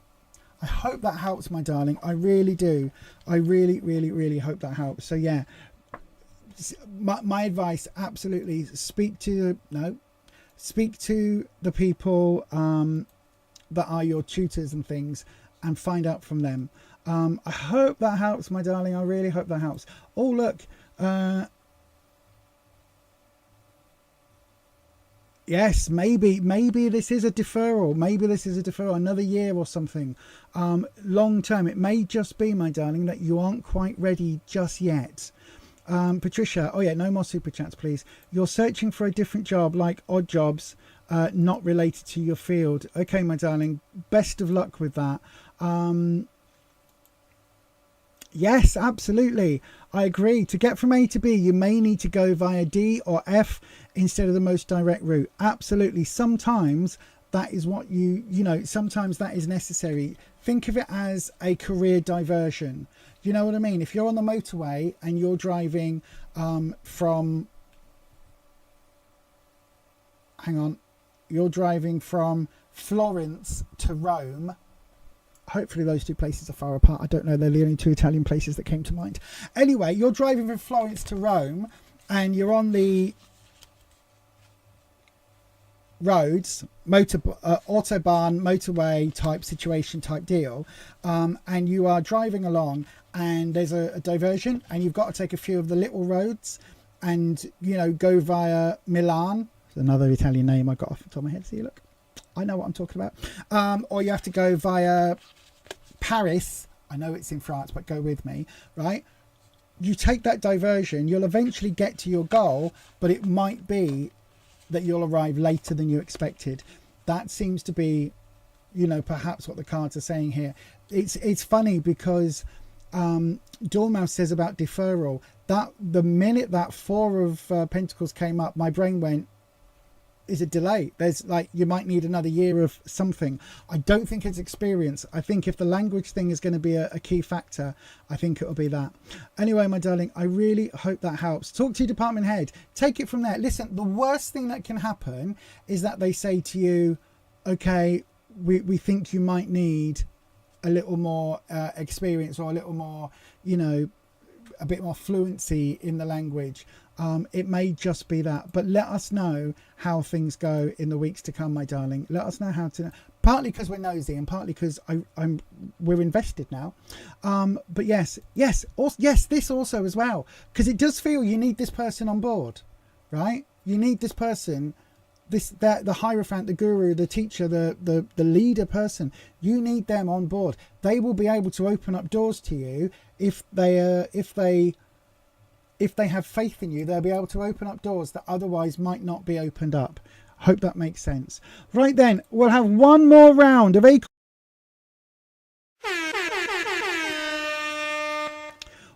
I hope that helps, my darling. I really do. I really, really, really hope that helps. So yeah, my advice, absolutely, speak to the people that are your tutors and things, and find out from them. I hope that helps, my darling. I really hope that helps. Oh, look. Yes, maybe this is a deferral. Maybe this is a deferral, another year or something. Long term, it may just be, my darling, that you aren't quite ready just yet. Patricia, oh yeah, no more super chats, please. You're searching for a different job, like odd jobs, not related to your field. Okay, my darling, best of luck with that. Yes, absolutely. I agree. To get from A to B, you may need to go via D or F instead of the most direct route. Absolutely. Sometimes that is what sometimes that is necessary. Think of it as a career diversion. You know what I mean? If you're on the motorway and you're driving you're driving from Florence to Rome. Hopefully those two places are far apart. I don't know. They're the only two Italian places that came to mind. Anyway, you're driving from Florence to Rome and you're on the roads, autobahn, motorway type situation, type deal, and you are driving along and there's a diversion and you've got to take a few of the little roads and, go via Milan. It's another Italian name I got off the top of my head. See, look, I know what I'm talking about. Or you have to go via Paris. I know it's in France, but go with me, right? You take that diversion, you'll eventually get to your goal, but it might be that you'll arrive later than you expected. That seems to be, perhaps what the cards are saying here. It's funny because Dormouse says about deferral, that the minute that Four of Pentacles came up, my brain went, is a delay. There's you might need another year of something. I don't think it's experience. I think if the language thing is going to be a key factor, I think it'll be that. Anyway, my darling, I really hope that helps. Talk to your department head. Take it from there. Listen, the worst thing that can happen is that they say to you, okay, we think you might need a little more experience, or a little more, a bit more fluency in the language. It may just be that, but let us know how things go in the weeks to come, my darling. Let us know how to, partly because we're nosy and partly because we're invested now. But yes, this also as well, because it does feel you need this person on board, right? You need this person the hierophant, the guru, the teacher, the leader person. You need them on board. They will be able to open up doors to you if they have faith in you. They'll be able to open up doors that otherwise might not be opened up. Hope that makes sense. Right then, we'll have one more round of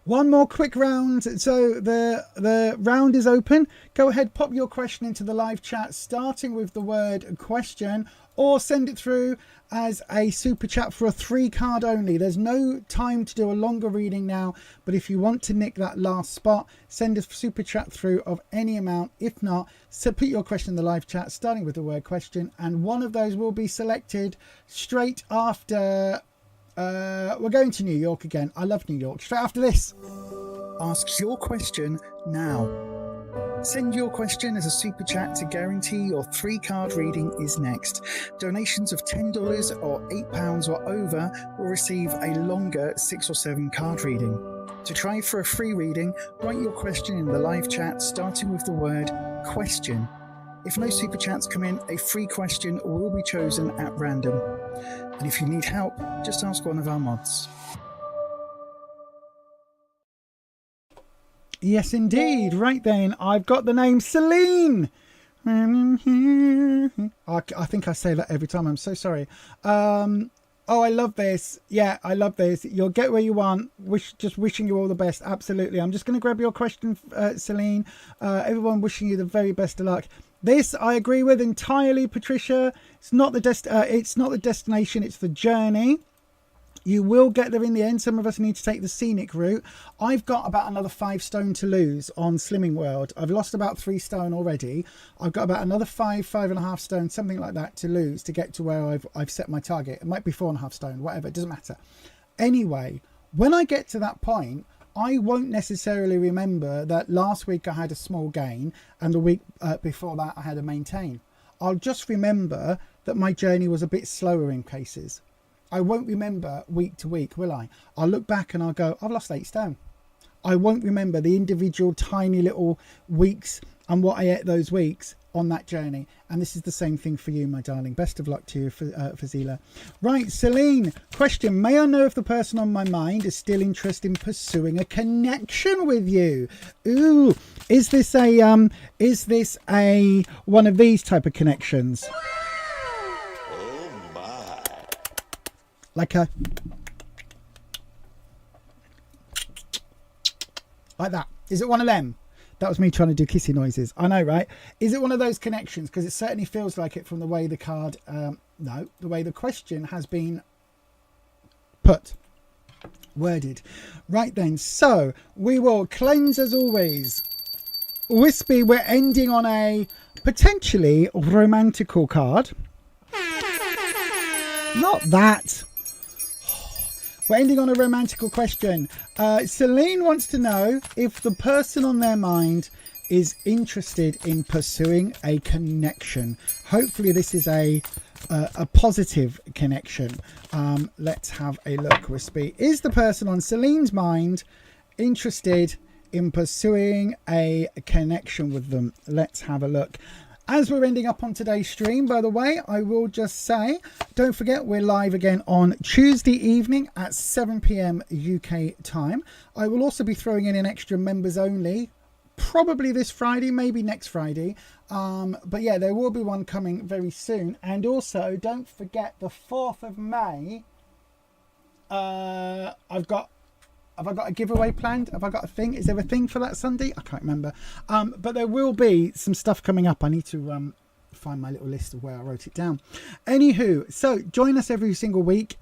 one more quick round. So the round is open. Go ahead, pop your question into the live chat, starting with the word question, or send it through as a super chat for a 3 card only. There's no time to do a longer reading now, but if you want to nick that last spot, send a super chat through of any amount. If not, so put your question in the live chat, starting with the word question, and one of those will be selected straight after. We're going to New York again. I love New York. Straight after this. Ask your question now. Send your question as a super chat to guarantee your 3 card reading is next. Donations of $10 or £8 or over will receive a longer 6 or 7 card reading. To try for a free reading, write your question in the live chat, starting with the word question. If no super chats come in, a free question will be chosen at random. And if you need help, just ask one of our mods. Yes, indeed. Right then, I've got the name Celine. I think I say that every time. I'm so sorry. Oh, I love this. Yeah, I love this. You'll get where you want. Just wishing you all the best. Absolutely. I'm just going to grab your question, Celine. Everyone wishing you the very best of luck. This I agree with entirely, Patricia. It's not the destination, it's the journey. You will get there in the end. Some of us need to take the scenic route. I've got about another 5 stone to lose on Slimming World. I've lost about 3 stone already. I've got about another 5.5 stone, something like that, to lose to get to where I've set my target. It might be 4.5 stone, whatever, it doesn't matter. Anyway, when I get to that point, I won't necessarily remember that last week I had a small gain and the week before that I had a maintain. I'll just remember that my journey was a bit slower in cases. I won't remember week to week, will I? I'll look back and I'll go, I've lost 8 stone. I won't remember the individual tiny little weeks and what I ate those weeks on that journey. And this is the same thing for you, my darling. Best of luck to you, Fazila. Right, Celine, question. May I know if the person on my mind is still interested in pursuing a connection with you? Ooh, is this a one of these type of connections? Oh my. Like that. Is it one of them? That was me trying to do kissy noises. I know, right? Is it one of those connections? Because it certainly feels like it from the way the card, the way the question has been worded. Right then, so we will cleanse as always. Wispy, we're ending on a potentially romantical card. Not that. We're ending on a romantical question. Celine wants to know if the person on their mind is interested in pursuing a connection. Hopefully this is a positive connection. Let's have a look, Wispy. Is the person on Celine's mind interested in pursuing a connection with them? Let's have a look. As we're ending up on today's stream, by the way, I will just say, don't forget we're live again on Tuesday evening at 7 p.m. UK time. I will also be throwing in an extra members only, probably this Friday, maybe next Friday. But yeah, there will be one coming very soon. And also, don't forget the 4th of May, have I got a giveaway planned? Have I got a thing? Is there a thing for that Sunday? I can't remember. But there will be some stuff coming up. I need to find my little list of where I wrote it down. Anywho, so join us every single week,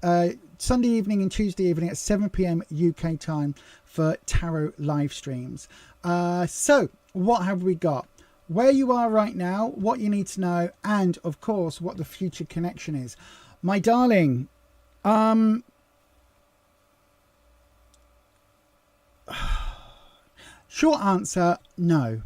Sunday evening and Tuesday evening at 7 p.m. UK time for tarot live streams. So what have we got? Where you are right now, what you need to know, and of course, what the future connection is. My darling, short answer, no.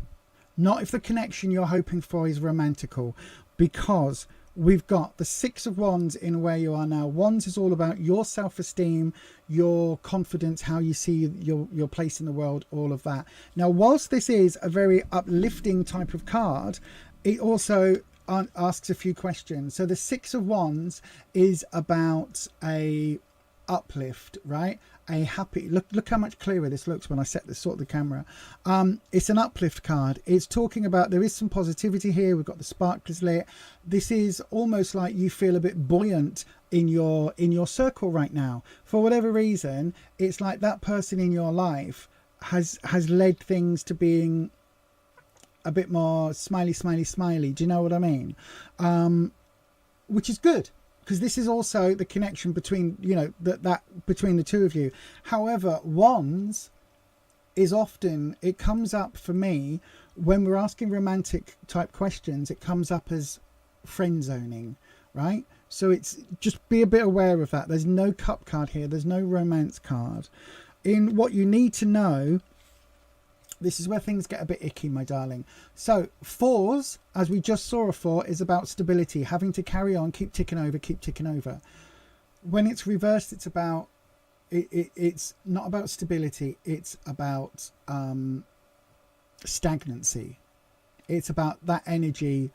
Not if the connection you're hoping for is romantical, because we've got the 6 of Wands in where you are now. Wands is all about your self-esteem, your confidence, how you see your place in the world, all of that. Now, whilst this is a very uplifting type of card, it also asks a few questions. So the Six of Wands is about a uplift, right? A happy look how much clearer this looks when I sort the camera. It's an uplift card. It's talking about there is some positivity here. We've got the sparklers lit. This is almost like you feel a bit buoyant in your circle right now. For whatever reason, it's like that person in your life has led things to being a bit more smiley. Do you know what I mean? Which is good, because this is also the connection between, you know, that between the two of you. However, Wands is often, it comes up for me when we're asking romantic type questions, it comes up as friend zoning, right? So it's just be a bit aware of that. There's no cup card here. There's no romance card. In what you need to know, this is where things get a bit icky, my darling. So fours, as we just saw a four, is about stability, having to carry on, keep ticking over. When it's reversed, it's about it's not about stability, it's about stagnancy. It's about that energy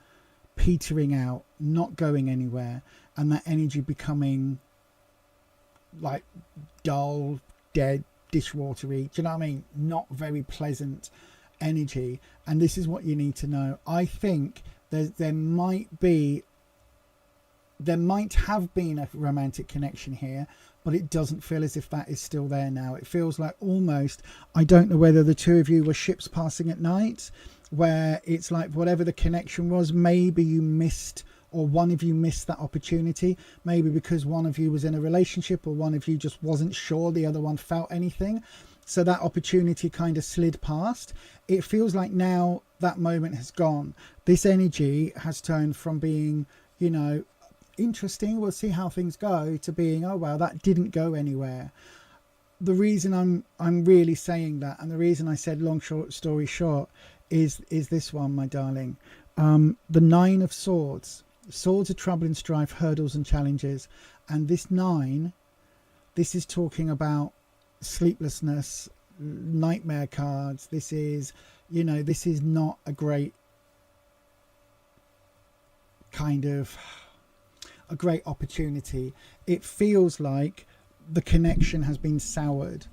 petering out, not going anywhere, and that energy becoming like dull, dead, dishwatery. Do you know what I mean? Not very pleasant energy. And this is what you need to know. I think there might have been a romantic connection here, but it doesn't feel as if that is still there now. It feels like almost, I don't know whether the two of you were ships passing at night, where it's like whatever the connection was, maybe you missed, or one of you missed that opportunity, maybe because one of you was in a relationship, or one of you just wasn't sure the other one felt anything, so that opportunity kind of slid past. It feels like now that moment has gone. This energy has turned from being, you know, interesting, we'll see how things go, to being, oh well, that didn't go anywhere. The reason I'm really saying that, and the reason I said long short story short, is this one, my darling. The Nine of Swords. Swords are trouble and strife, hurdles and challenges. And this 9, this is talking about sleeplessness, nightmare cards. This is, you know, this is not a great kind of a great opportunity. It feels like the connection has been soured,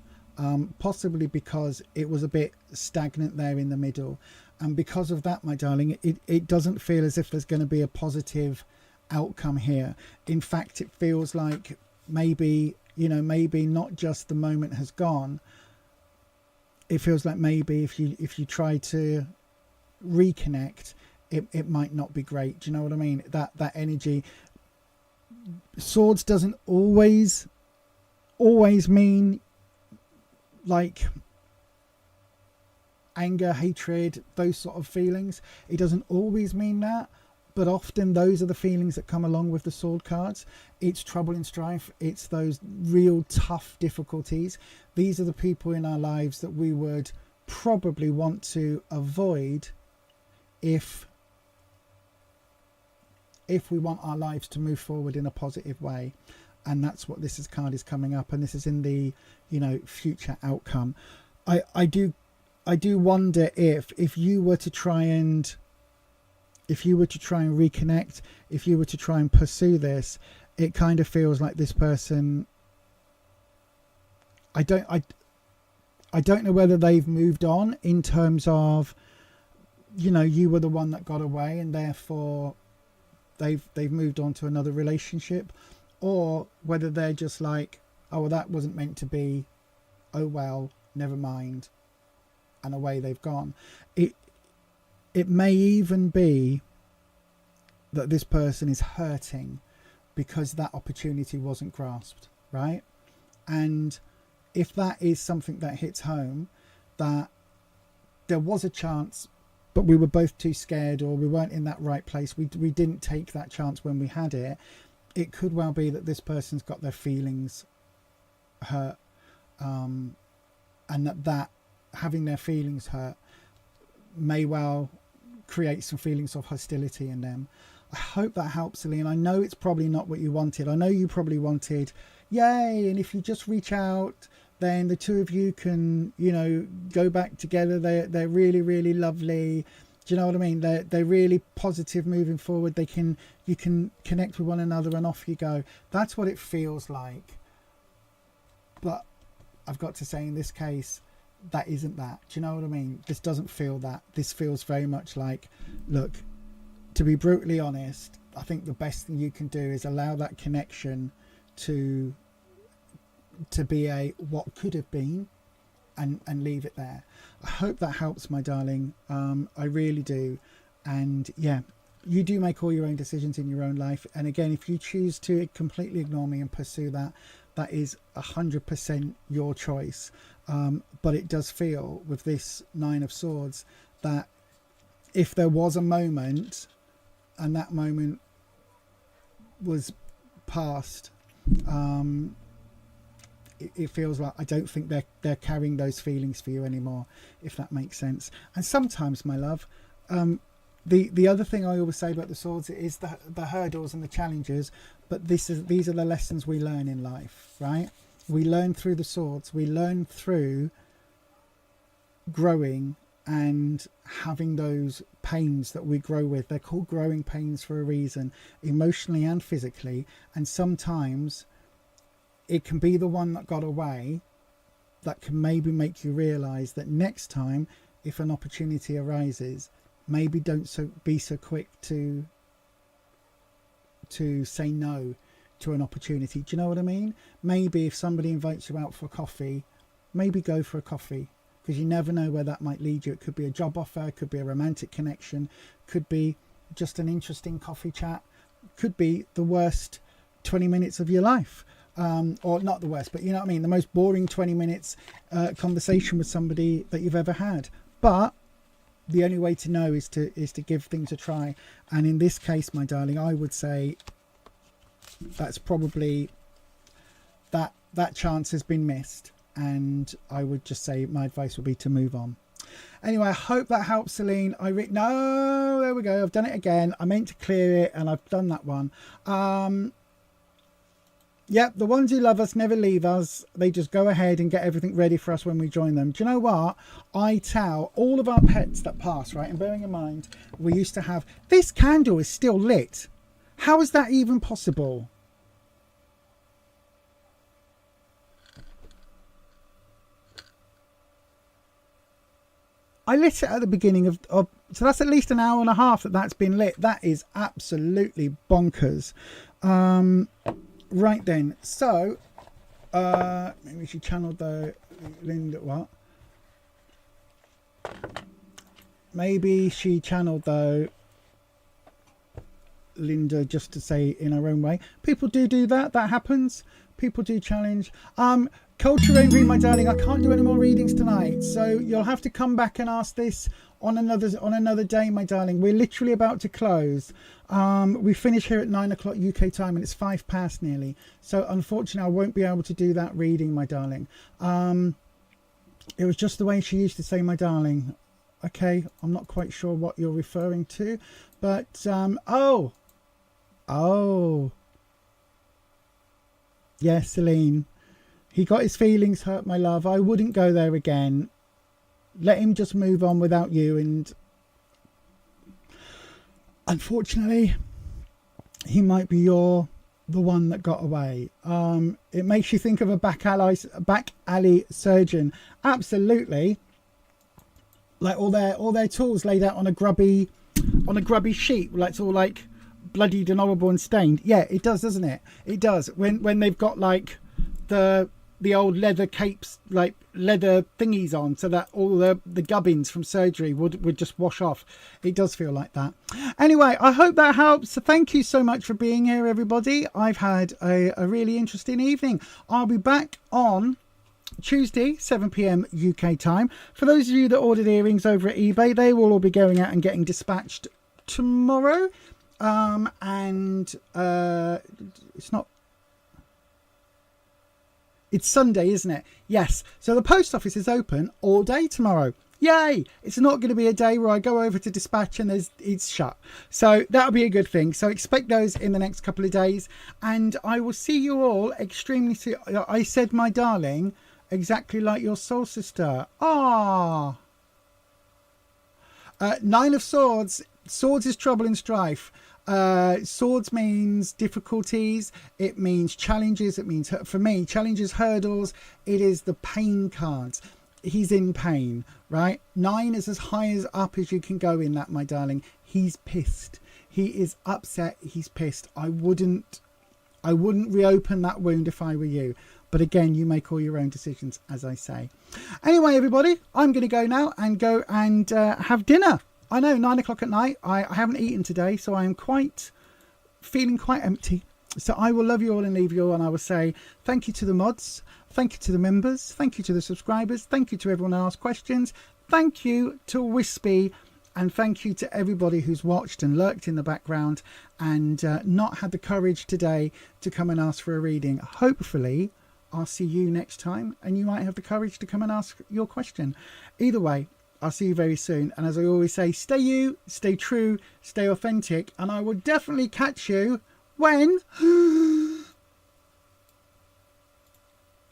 possibly because it was a bit stagnant there in the middle. And because of that, my darling, it doesn't feel as if there's going to be a positive outcome here. In fact, it feels like maybe, you know, maybe not just the moment has gone. It feels like maybe if you try to reconnect, it might not be great. Do you know what I mean? That energy. Swords doesn't always mean like anger, hatred, those sort of feelings. It doesn't always mean that, but often those are the feelings that come along with the sword cards. It's trouble and strife. It's those real tough difficulties. These are the people in our lives that we would probably want to avoid if we want our lives to move forward in a positive way. And that's what this card is coming up, and this is in the, you know, future outcome. I do wonder if you were to try and reconnect, if you were to try and pursue this, it kind of feels like this person, I don't know whether they've moved on in terms of, you know, you were the one that got away and therefore they've moved on to another relationship, or whether they're just like, oh well, that wasn't meant to be, oh well, never mind, and away they've gone. It may even be that this person is hurting because that opportunity wasn't grasped, right? And if that is something that hits home, that there was a chance, but we were both too scared, or we weren't in that right place, we didn't take that chance when we had it, it could well be that this person's got their feelings hurt, and that having their feelings hurt may well create some feelings of hostility in them. I hope that helps, Celine. I know it's probably not what you wanted. I know you probably wanted, yay, and if you just reach out, then the two of you can, you know, go back together. They're really, really lovely. Do you know what I mean? They're really positive moving forward. You can connect with one another and off you go. That's what it feels like. But I've got to say, in this case, that isn't that. Do you know what I mean? This doesn't feel that. This feels very much like, look, to be brutally honest, I think the best thing you can do is allow that connection to be a what could have been, and leave it there. I hope that helps, my darling. I really do. And yeah, you do make all your own decisions in your own life. And again, if you choose to completely ignore me and pursue that, that is 100% your choice. But it does feel with this Nine of Swords that if there was a moment and that moment was past, it feels like I don't think they're carrying those feelings for you anymore, if that makes sense. And sometimes, my love, the other thing I always say about the swords is the hurdles and the challenges, but these are the lessons we learn in life, right? We learn through the swords. We learn through growing and having those pains that we grow with. They're called growing pains for a reason, emotionally and physically. And sometimes it can be the one that got away that can maybe make you realize that next time, if an opportunity arises, maybe don't be so quick to say no to an opportunity. Do you know what I mean? Maybe if somebody invites you out for coffee, maybe go for a coffee, because you never know where that might lead you. It could be a job offer, it could be a romantic connection, could be just an interesting coffee chat, could be the worst 20 minutes of your life. Or not the worst, but you know what I mean, the most boring 20 minutes conversation with somebody that you've ever had. But the only way to know is to give things a try. And in this case, my darling, I would say that's probably that chance has been missed, and I would just say my advice would be to move on. Anyway, I hope that helps, Celine. No, there we go, I've done it again. I meant to clear it and I've done that one. Yep, the ones who love us never leave us. They just go ahead and get everything ready for us when we join them. Do you know what? I tell all of our pets that pass, right? And bearing in mind, we used to have... This candle is still lit. How is that even possible? I lit it at the beginning of... So that's at least an hour and a half that's been lit. That is absolutely bonkers. Right then, so maybe she channeled the Linda. What? Maybe she channeled though Linda just to say in her own way. People do that. That happens. People do challenge. Culture Angry, my darling. I can't do any more readings tonight, so you'll have to come back and ask this on another day, my darling. We're literally about to close. We finish here at 9 o'clock UK time, and it's 5 past nearly. So unfortunately, I won't be able to do that reading, my darling. It was just the way she used to say, my darling. Okay, I'm not quite sure what you're referring to, but oh, yeah, Celine. He got his feelings hurt, my love. I wouldn't go there again. Let him just move on without you. And unfortunately, he might be the one that got away. It makes you think of a back alley surgeon. Absolutely. Like all their tools laid out on a grubby sheet. Like it's all like bloodied and horrible and stained. Yeah, it does, doesn't it? It does. When they've got like the old leather capes, like leather thingies on, so that all the gubbins from surgery would just wash off. It does feel like that. Anyway, I hope that helps. So thank you so much for being here, everybody. I've had a really interesting evening. I'll be back on Tuesday, 7 p.m. UK time. For those of you that ordered earrings over at eBay, they will all be going out and getting dispatched tomorrow. It's Sunday, isn't it? Yes. So the post office is open all day tomorrow. Yay! It's not going to be a day where I go over to dispatch and it's shut. So that'll be a good thing. So expect those in the next couple of days. And I will see you all extremely soon. I said, my darling, exactly like your soul sister. Ah. Nine of Swords. Swords is trouble and strife. Swords means difficulties. It means challenges. It means, for me, challenges, hurdles. It is the pain cards. He's in pain, right? 9 is as high as up as you can go in that, my darling. He's pissed. He is upset. He's pissed. I wouldn't reopen that wound if I were you. But again, you make all your own decisions, as I say. Anyway, everybody, I'm going to go now and have dinner. I know, 9 o'clock at night. I haven't eaten today, so I am feeling quite empty. So I will love you all and leave you all, and I will say thank you to the mods, thank you to the members, thank you to the subscribers, thank you to everyone who asked questions, thank you to Wispy, and thank you to everybody who's watched and lurked in the background and not had the courage today to come and ask for a reading. Hopefully, I'll see you next time, and you might have the courage to come and ask your question. Either way, I'll see you very soon. And as I always say, stay you, stay true, stay authentic. And I will definitely catch you when?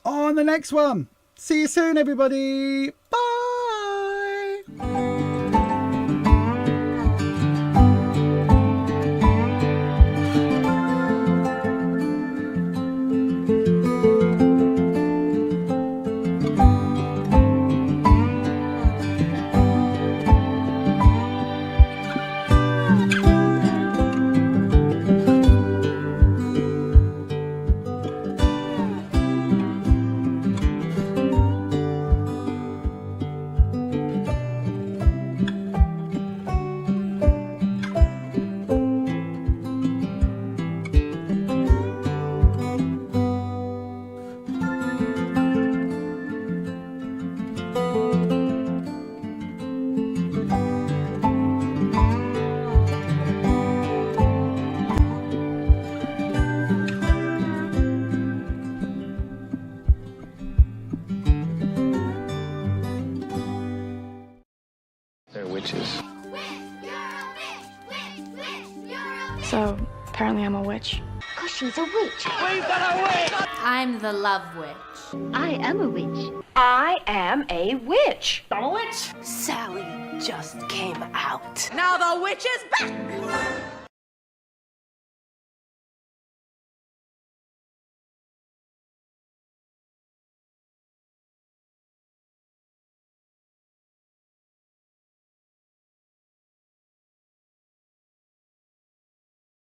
On the next one. See you soon, everybody. Bye. Witches. So, apparently I'm a witch. Cause she's a witch. We've got a witch! I'm the love witch. I am a witch. I am a witch. I'm a witch. Sally just came out. Now the witch is back!